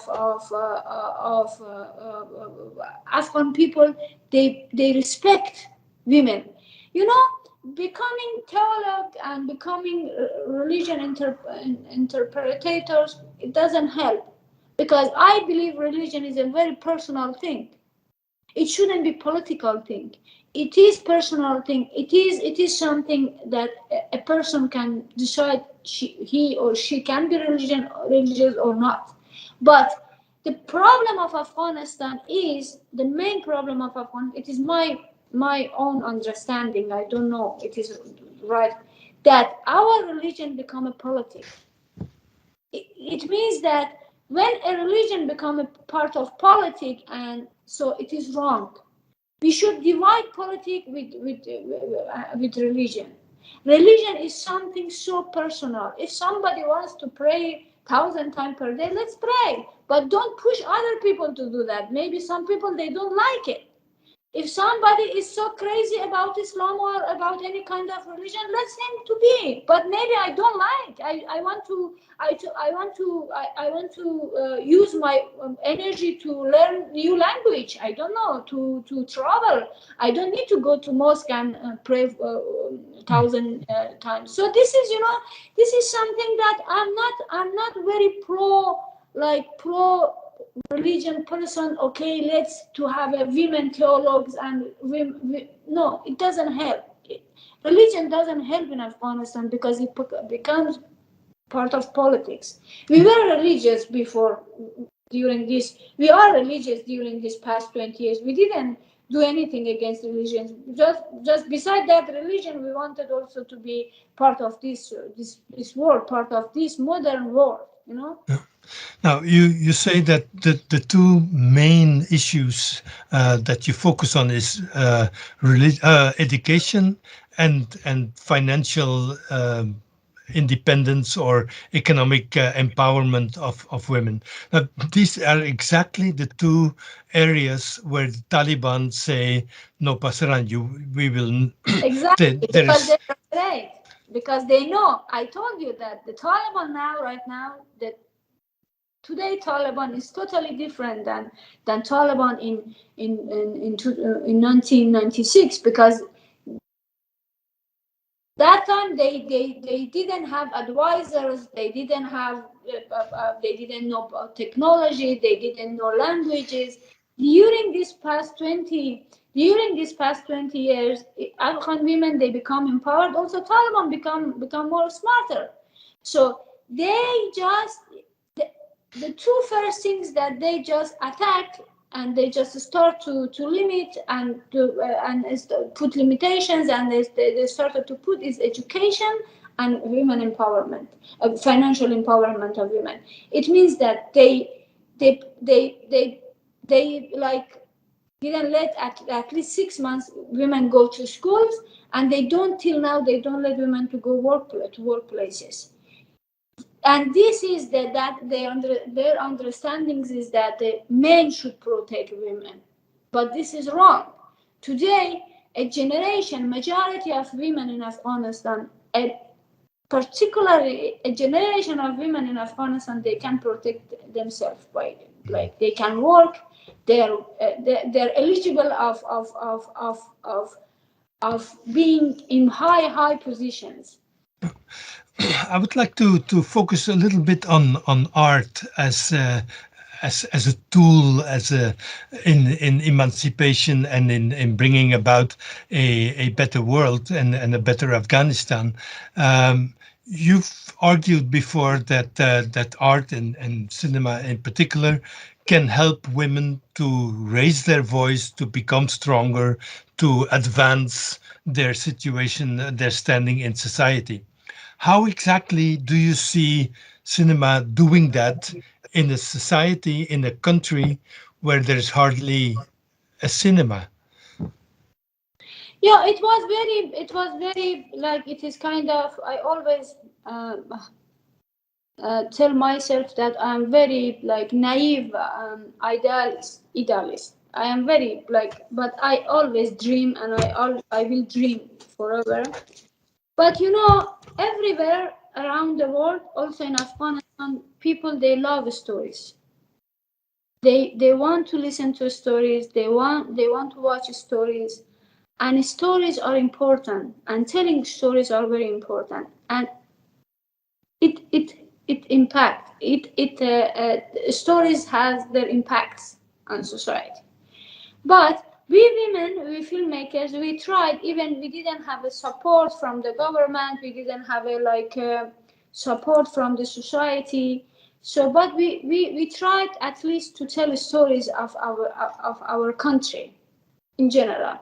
Speaker 2: Afghan people, they respect women. Becoming theologue and becoming religion interpreters, it doesn't help, because I believe religion is a very personal thing. It shouldn't be political thing. It is personal thing. It is something that a person can decide he or she can be religious or not. But the problem of Afghanistan is, the main problem of Afghanistan, it is my own understanding, I don't know it is right, that our religion become a politics. It means that when a religion become a part of politics, and so it is wrong. We should divide politics with religion. Religion is something so personal. If somebody wants to pray 1,000 times per day, let's pray. But don't push other people to do that. Maybe some people, they don't like it. If somebody is so crazy about Islam or about any kind of religion, let him to be. But maybe I don't like. I want to use my energy to learn new language. I don't know, to travel. I don't need to go to mosque and pray 1,000 times. So this is, this is something that I'm not very pro religion person. Okay, let's to have a women theologues and no, it doesn't help. Religion doesn't help in Afghanistan because it becomes part of politics. We were religious before, we are religious during this past 20 years. We didn't do anything against religions. Just beside that religion, we wanted also to be part of this world, part of this modern world,
Speaker 3: Yeah. Now, you say that the two main issues that you focus on is education and financial independence or economic empowerment of women. Now, these are exactly the two areas where the Taliban say, no, Pasaran, we will...
Speaker 2: Exactly,
Speaker 3: there
Speaker 2: because
Speaker 3: is...
Speaker 2: they're afraid. Because they know. I told you that the Taliban right now, that today Taliban is totally different than Taliban in 1996, because that time they didn't have advisors, they didn't have they didn't know about technology, they didn't know languages. During this past 20 years, Afghan women, they become empowered. Also Taliban become more smarter. So they just the two first things that they just attacked, and they just start to limit and put limitations, and they started to put is education and women empowerment, financial empowerment of women. It means that they like didn't let at least 6 months women go to schools, and they don't till now, they don't let women to go to workplaces. And this is that their understandings is that the men should protect women, but this is wrong. Today, majority of women in Afghanistan, particularly a generation of women in Afghanistan, they can protect themselves by, like, they can work, they're eligible of being in high positions.
Speaker 3: I would like to focus a little bit on art as a tool, in emancipation and in bringing about a better world and a better Afghanistan. You've argued before that that art and cinema in particular can help women to raise their voice, to become stronger, to advance their situation, their standing in society. How exactly do you see cinema doing that in a society, in a country where there's hardly a cinema?
Speaker 2: Yeah, it was very like, it is kind of, I always tell myself that I'm very like naive, idealist. I am very like, but I always dream, and I will dream forever. But everywhere around the world, also in Afghanistan, people, they love stories. They want to listen to stories. They want to watch stories, and stories are important. And telling stories are very important. And it impact stories has their impacts on society. But we women, we filmmakers, we tried. Even we didn't have a support from the government. We didn't have a support from the society. So, but we tried at least to tell stories of our country in general.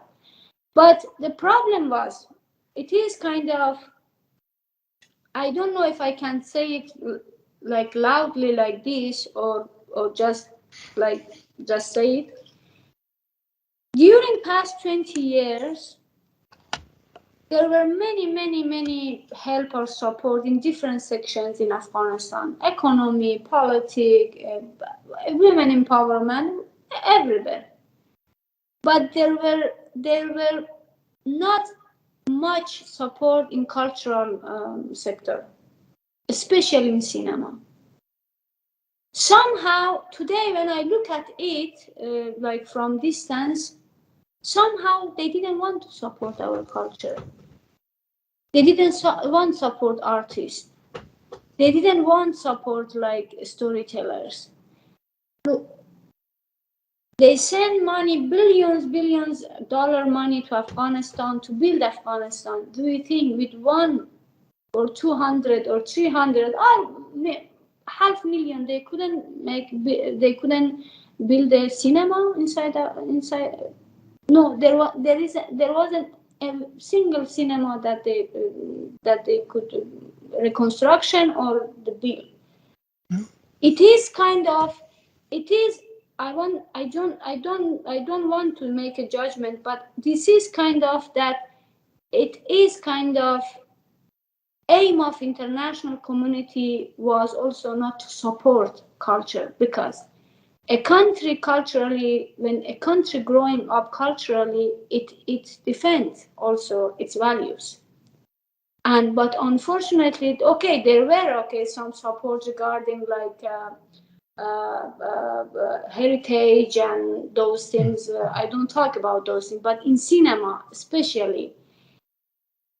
Speaker 2: But the problem was, it is kind of, I don't know if I can say it like loudly like this, or just say it. During past 20 years, there were many help or support in different sections in Afghanistan: economy, politics, women empowerment, everywhere. but there were not much support in cultural sector, especially in cinema. Somehow today, when I look at it, like from distance, somehow they didn't want to support our culture. They didn't want support artists. They didn't want support like storytellers. They send money, billions dollar money to Afghanistan to build Afghanistan. Do you think with 1 or 200 or 300, $500,000, they couldn't build a cinema inside? No, there wasn't a single cinema that they could reconstruction or the build. It is kind of, it is. I don't want to make a judgment, but this is kind of that. It is kind of aim of international community was also not to support culture, because a country culturally, when a country growing up culturally, it defends also its values. But unfortunately, okay, there were some support regarding like heritage and those things. I don't talk about those things, but in cinema especially.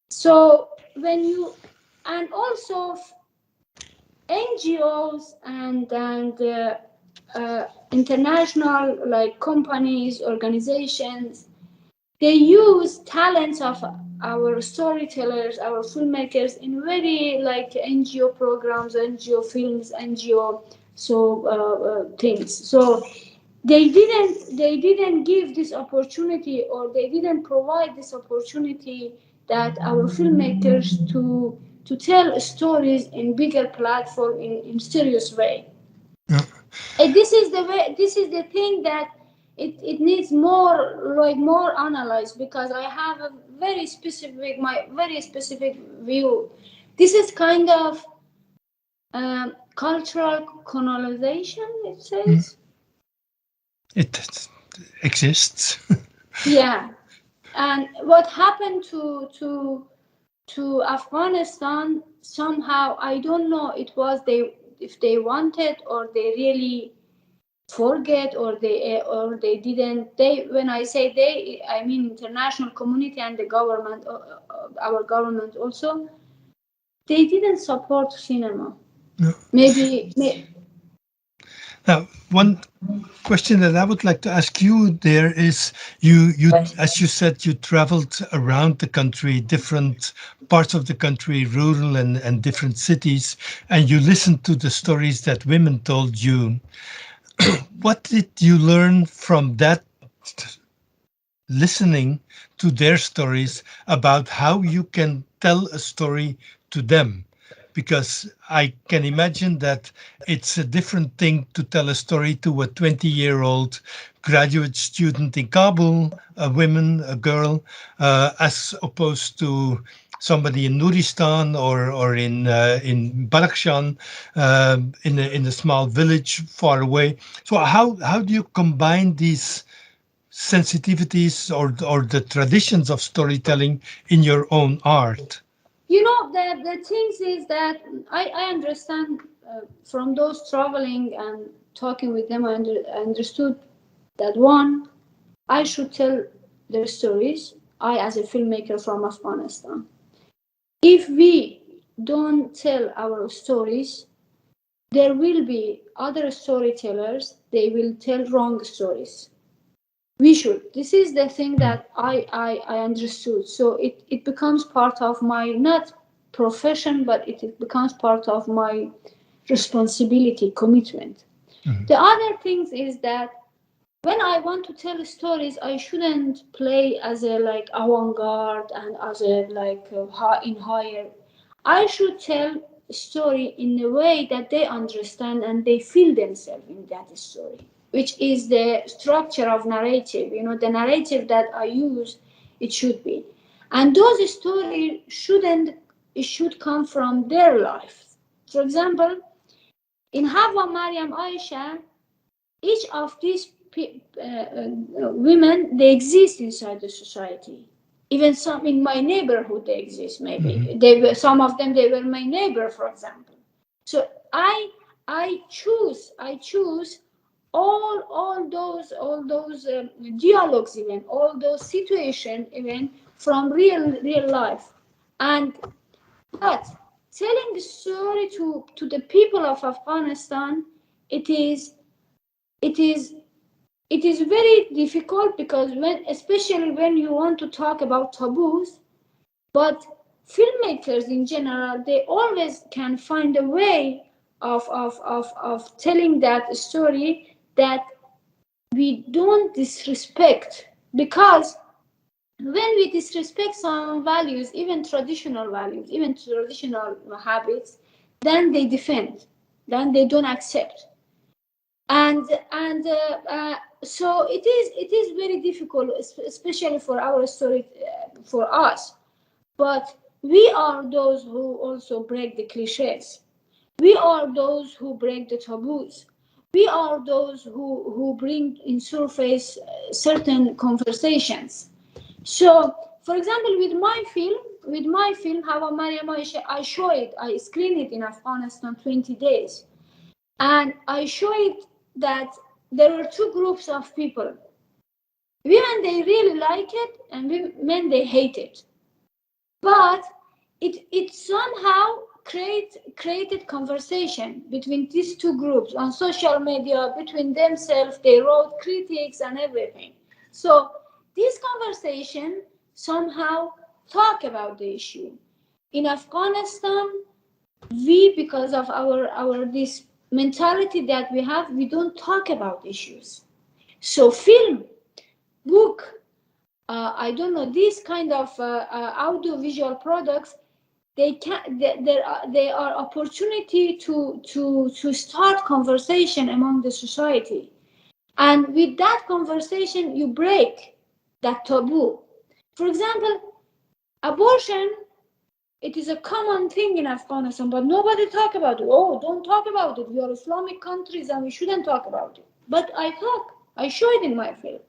Speaker 2: So when you, and also NGOs and international like companies, organizations, they use talents of our storytellers, our filmmakers in very like NGO programs, NGO films, NGO things. So they didn't give this opportunity, or they didn't provide this opportunity that our filmmakers to tell stories in bigger platform in serious way. Yeah. And this is the thing that it needs more analyzed, because I have a very specific view. This is kind of cultural colonization, it says.
Speaker 3: It exists.
Speaker 2: Yeah, and what happened to Afghanistan, somehow, I don't know, it was if they wanted, or they really forget, or they didn't. When I say they, I mean international community and the government, our government also. They didn't support cinema. No. Maybe.
Speaker 3: Now, one question that I would like to ask you there is, you as you said, you traveled around the country, different parts of the country, rural and different cities, and you listened to the stories that women told you. What did you learn from that, listening to their stories, about how you can tell a story to them? Because I can imagine that it's a different thing to tell a story to a 20-year-old graduate student in Kabul, a girl, as opposed to somebody in Nuristan or in Badakhshan, in a small village far away. So how do you combine these sensitivities or the traditions of storytelling in your own art?
Speaker 2: You know, the things is that I understand from those traveling and talking with them, I understood that one, I should tell their stories. I, as a filmmaker from Afghanistan, if we don't tell our stories, there will be other storytellers. They will tell wrong stories. We should. This is the thing that I understood. So it becomes part of my, not profession, but it becomes part of my responsibility, commitment. Mm-hmm. The other things is that when I want to tell stories, I shouldn't play as a like avant-garde and as a like in higher. I should tell a story in a way that they understand and they feel themselves in that story, which is the structure of narrative. You know, the narrative that I use, it should be. And those stories should come from their life. For example, in Hawa, Maryam, Aisha, each of these women, they exist inside the society. Even some in my neighborhood, they exist. Maybe some of them, they were my neighbor, for example. So I choose all those dialogues, even all those situations, even from real life. But telling the story to the people of Afghanistan, it is very difficult, because especially when you want to talk about taboos, but filmmakers in general, they always can find a way of telling that story that we don't disrespect. Because when we disrespect some values, even traditional values, even traditional habits, then they defend, then they don't accept. And so it is very difficult, especially for our story, for us. But we are those who also break the clichés. We are those who break the taboos. We are those who bring in surface certain conversations. So, for example, with my film, Hawa Maryam, I show it, I screen it in Afghanistan 20 days. And I show it that there were two groups of people. Women, they really like it, and men, they hate it. But it somehow created conversation between these two groups on social media, between themselves. They wrote critiques and everything. So this conversation somehow talk about the issue. In Afghanistan, because of our this mentality that we have, we don't talk about issues. So film, book, I don't know, these kind of audiovisual products, they are opportunity to start conversation among the society. And with that conversation, you break that taboo. For example, abortion, it is a common thing in Afghanistan, but nobody talk about it. Oh, don't talk about it. We are Islamic countries and we shouldn't talk about it. But I show it in my film.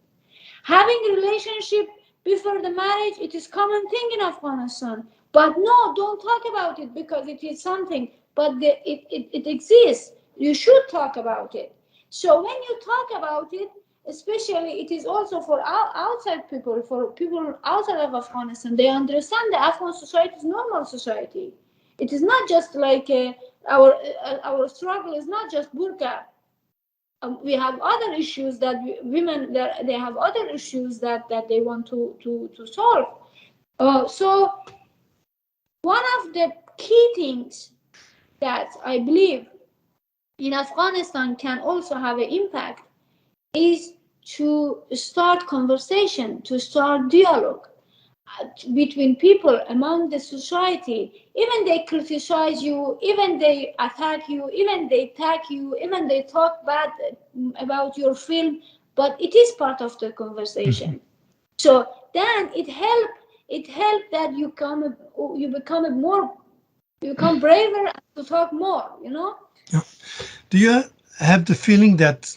Speaker 2: Having a relationship before the marriage, it is common thing in Afghanistan. But no, don't talk about it because it is something, but it exists. You should talk about it. So when you talk about it, especially it is also for outside people, for people outside of Afghanistan, they understand the Afghan society is normal society. It is not just like our struggle is not just burqa. We have other issues that women, they have other issues that they want to solve. So one of the key things that I believe in Afghanistan can also have an impact is to start conversation, to start dialogue between people among the society. Even they criticize you, even they attack you, even they tag you, even they talk bad about your film, but it is part of the conversation. So then it helps that you become braver to talk more, you know.
Speaker 3: Yeah. Do you have the feeling that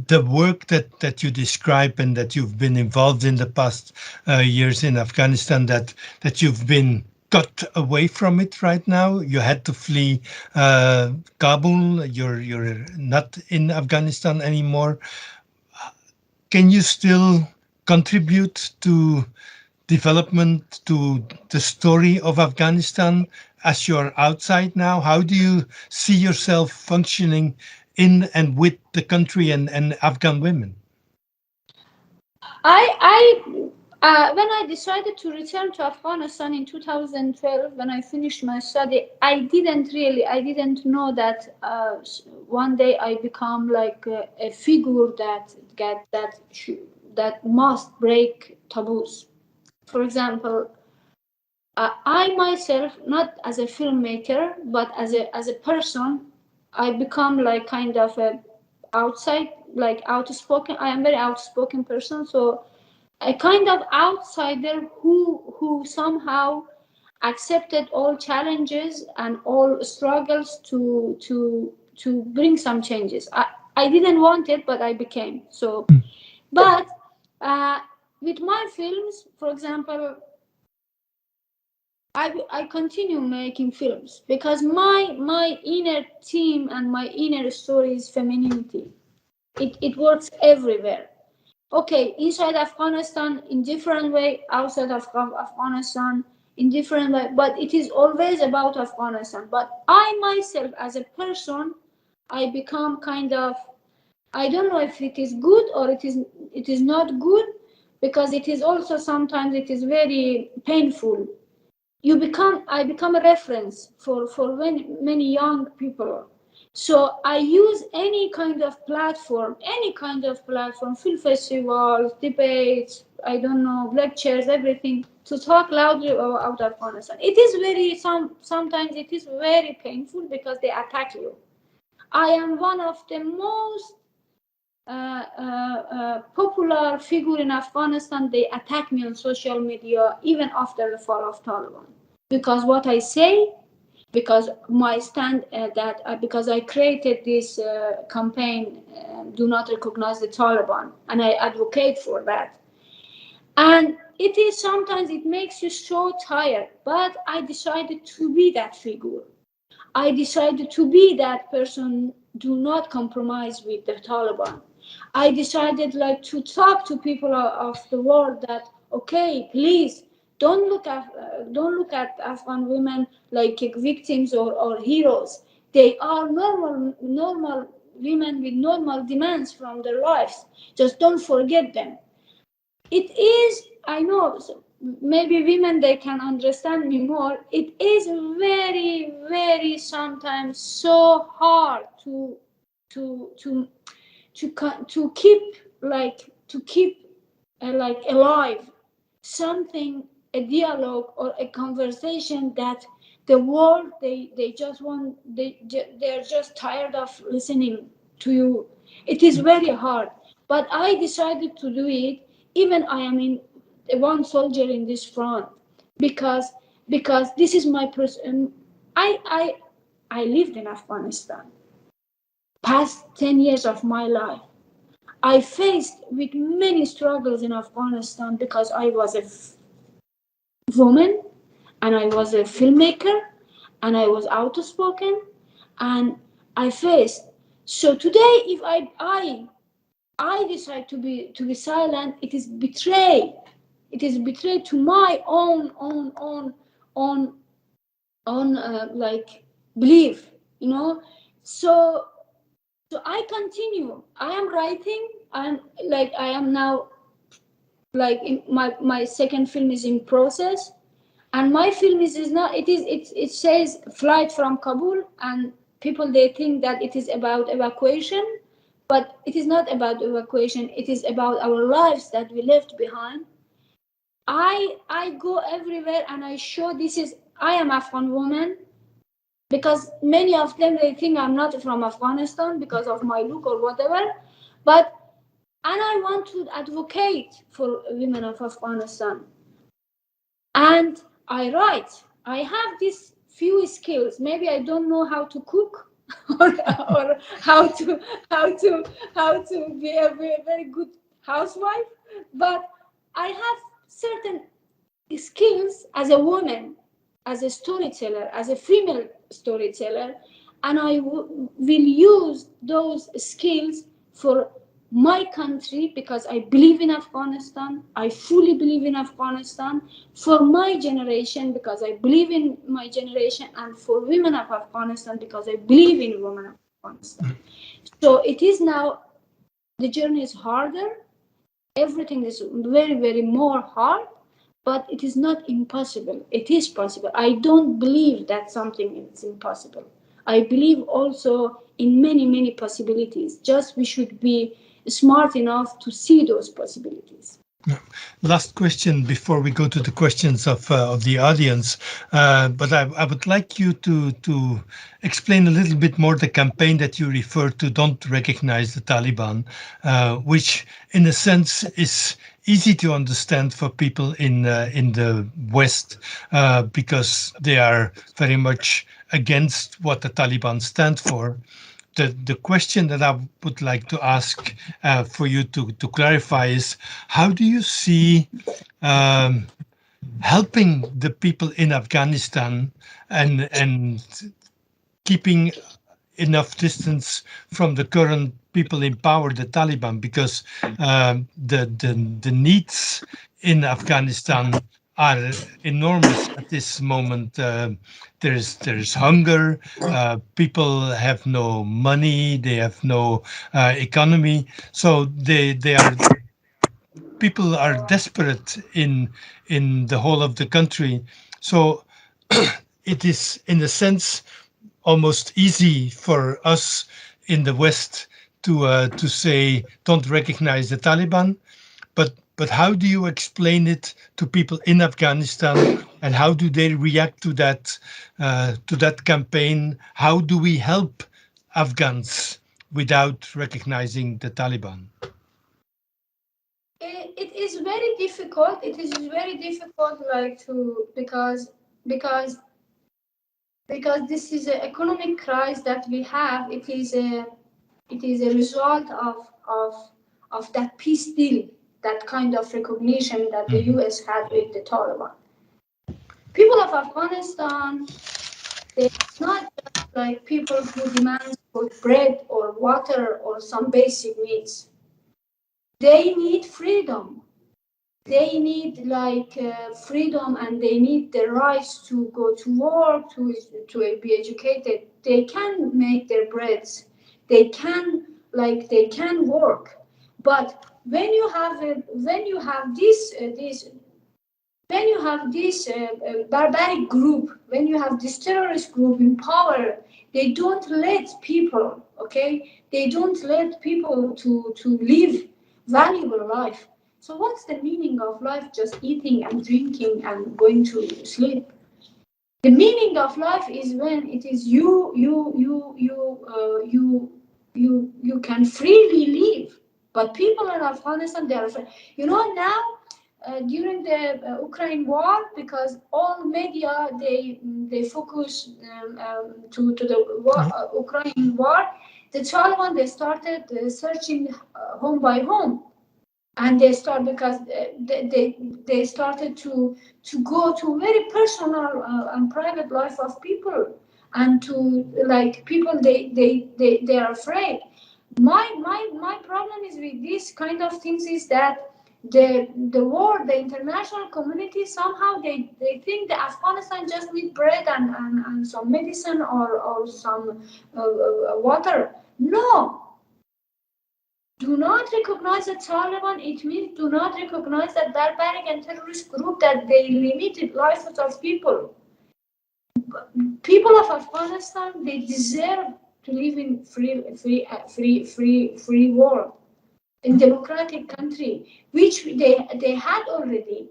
Speaker 3: the work that you describe and that you've been involved in the past years in Afghanistan, that you've been cut away from it right now? You had to flee Kabul. You're not in Afghanistan anymore. Can you still contribute to development, to the story of Afghanistan as you're outside now? How do you see yourself functioning in and with the country and Afghan women?
Speaker 2: When I decided to return to Afghanistan in 2012, when I finished my study, I didn't know that one day I become like a figure that must break taboos. For example, I myself, not as a filmmaker, but as a person, I become like kind of a outspoken. I am very outspoken person, so a kind of outsider who somehow accepted all challenges and all struggles to bring some changes. I didn't want it, but I became. So, but with my films, for example, I continue making films because my inner theme and my inner story is femininity. It works everywhere. Okay, inside Afghanistan in different way, outside of Afghanistan in different way, but it is always about Afghanistan. But I myself as a person, I become kind of, I don't know if it is good or it is not good, because it is also sometimes it is very painful. I become a reference for many young people. So I use any kind of platform, film festivals, debates, I don't know, lectures, everything, to talk loudly about Afghanistan. It is very, sometimes it is very painful because they attack you. I am one of the most popular figure in Afghanistan. They attack me on social media even after the fall of Taliban, because what I say, because my stand because I created this campaign, do not recognize the Taliban, and I advocate for that. And it is sometimes it makes you so tired, but I decided to be that figure. I decided to be that person, do not compromise with the Taliban. I decided to talk to people of the world that, okay, please don't look at Afghan women like victims or heroes. They are normal women with normal demands from their lives. Just don't forget them. It is, I know, maybe women, they can understand me more. It is very, very sometimes so hard to keep alive something, a dialogue or a conversation that the world, they're just tired of listening to you. It is very hard, but I decided to do it. Even I am in one soldier in this front, because this is my person. I lived in Afghanistan past 10 years of my life. I faced with many struggles in Afghanistan because I was a woman and I was a filmmaker and I was outspoken and I faced. So today, if I decide to be silent, it is betray. It is betray to my own belief, you know. So I continue. I am writing. I am now in my second film is in process, and my film is not. It says flight from Kabul, and people, they think that it is about evacuation, but it is not about evacuation. It is about our lives that we left behind. I go everywhere and I show I am Afghan woman, because many of them, they think I'm not from Afghanistan because of my look or whatever, and I want to advocate for women of Afghanistan. And I write. I have these few skills. Maybe I don't know how to cook or how to be a very, very good housewife, but I have certain skills as a woman, as a storyteller, as a female storyteller, and I will use those skills for my country, because I believe in Afghanistan. I fully believe in Afghanistan. For my generation, because I believe in my generation, and for women of Afghanistan, because I believe in women of Afghanistan. So it is now, the journey is harder. Everything is very, very more hard, but it is not impossible. It is possible. I don't believe that something is impossible. I believe also in many, many possibilities. Just we should be smart enough to see those possibilities.
Speaker 3: Last question before we go to the questions of the audience, but I would like you to explain a little bit more the campaign that you referred to, Don't Recognize the Taliban, which in a sense is easy to understand for people in the West, because they are very much against what the Taliban stand for. the question that I would like to ask for you to clarify is, how do you see helping the people in Afghanistan and keeping enough distance from the current people in power, the Taliban, because the needs in Afghanistan are enormous at this moment. There's hunger. People have no money. They have no economy. So they are people are desperate in the whole of the country. So it is, in a sense, almost easy for us in the West to say don't recognize the Taliban, but how do you explain it to people in Afghanistan, and how do they react to that campaign? How do we help Afghans without recognizing the Taliban?
Speaker 2: It is very difficult. It is very difficult, like because this is an economic crisis that we have. It is a result of that peace deal, that kind of recognition that the US had with the Taliban. People of Afghanistan, they're not just like people who demand for bread or water or some basic needs. They need freedom. They need freedom, and they need the rights to go to work, to be educated. They can make their breads. They can work. But when you have this barbaric group, when you have this terrorist group in power, they don't let people, okay? They don't let people to live valuable life. So what's the meaning of life? Just eating and drinking and going to sleep. The meaning of life is when it is you can freely live. But people in Afghanistan, they are afraid. Now, during the Ukraine war, because all media they focus to the Ukraine war, the Taliban, they started searching home by home. And they started to go to very personal and private life of people, and to people they are afraid. My problem is with this kind of things is that the world, the international community, somehow they think that Afghanistan just need bread and some medicine or some water. No. Do not recognize the Taliban. It means do not recognize that barbaric and terrorist group that they limited lives of people. People of Afghanistan, they deserve to live in free world, in democratic country, which they had already.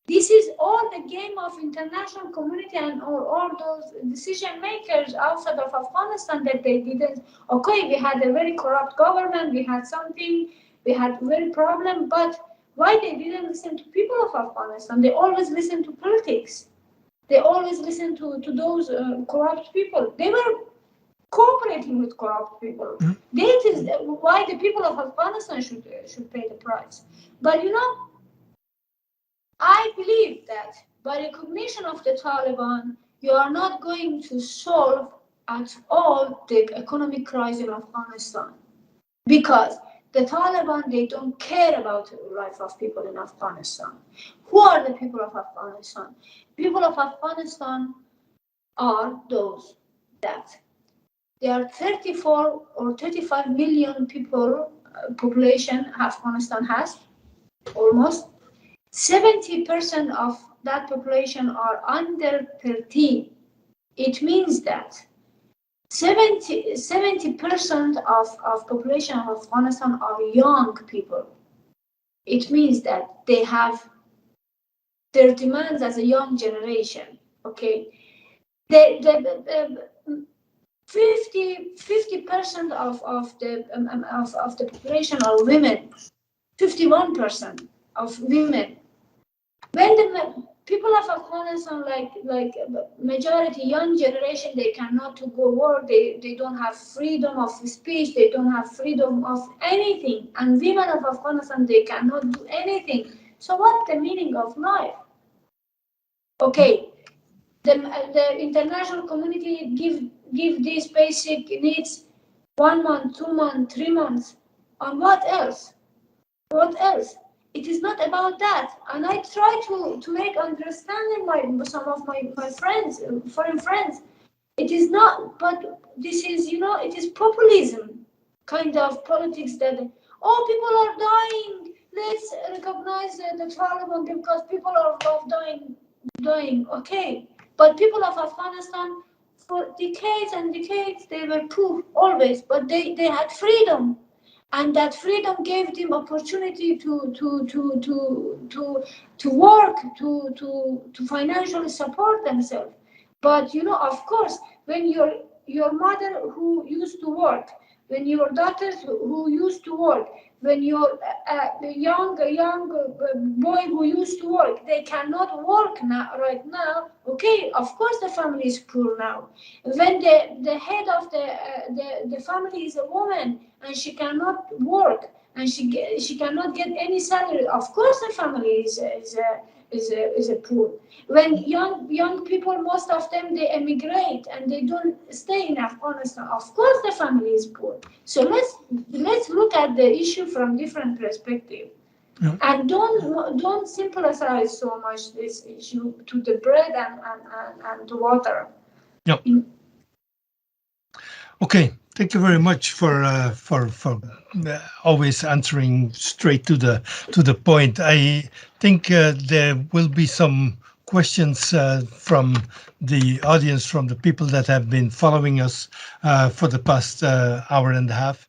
Speaker 2: This is all the game of international community and all those decision makers outside of Afghanistan that they didn't. Okay, we had a very corrupt government, we had very problem, but why they didn't listen to people of Afghanistan? They always listen to politics. They always listen to those corrupt people. They were cooperating with corrupt people. That is why the people of Afghanistan should pay the price. But I believe that by recognition of the Taliban, you are not going to solve at all the economic crisis in Afghanistan, because the Taliban, they don't care about the life of people in Afghanistan. Who are the people of Afghanistan? People of Afghanistan are those that there are 34 or 35 million people population Afghanistan has, almost. 70% of that population are under 13. It means that 70% of population of Afghanistan are young people. It means that they have their demands as a young generation. Okay, 50% of the population are women. 51% of women. people of Afghanistan, like majority young generation, they cannot to go work. They don't have freedom of speech. They don't have freedom of anything. And women of Afghanistan, they cannot do anything. So what's the meaning of life? Okay, the international community give these basic needs 1 month, 2 months, 3 months. And what else? What else? It is not about that. And I try to make understanding some of my friends, foreign friends. It is not, but this is, it is populism kind of politics that, people are dying. Let's recognize the Taliban because people are dying. Okay. But people of Afghanistan, for decades and decades, they were poor always, but they had freedom. And that freedom gave them opportunity to work, to financially support themselves. But of course, when your mother who used to work, when your daughters who used to work, when your young boy who used to work, they cannot work right now. Okay, of course the family is poor now. When the head of the family is a woman and she cannot work and she cannot get any salary, of course the family is a poor. When young people, most of them, they emigrate and they don't stay in Afghanistan, of course the family is poor. So let's look at the issue from different perspective. Yeah. And don't simplicize so much this issue to the bread and the water.
Speaker 3: Yeah. Okay, thank you very much for always answering straight to the point. I think there will be some questions from the audience, from the people that have been following us for the past hour and a half.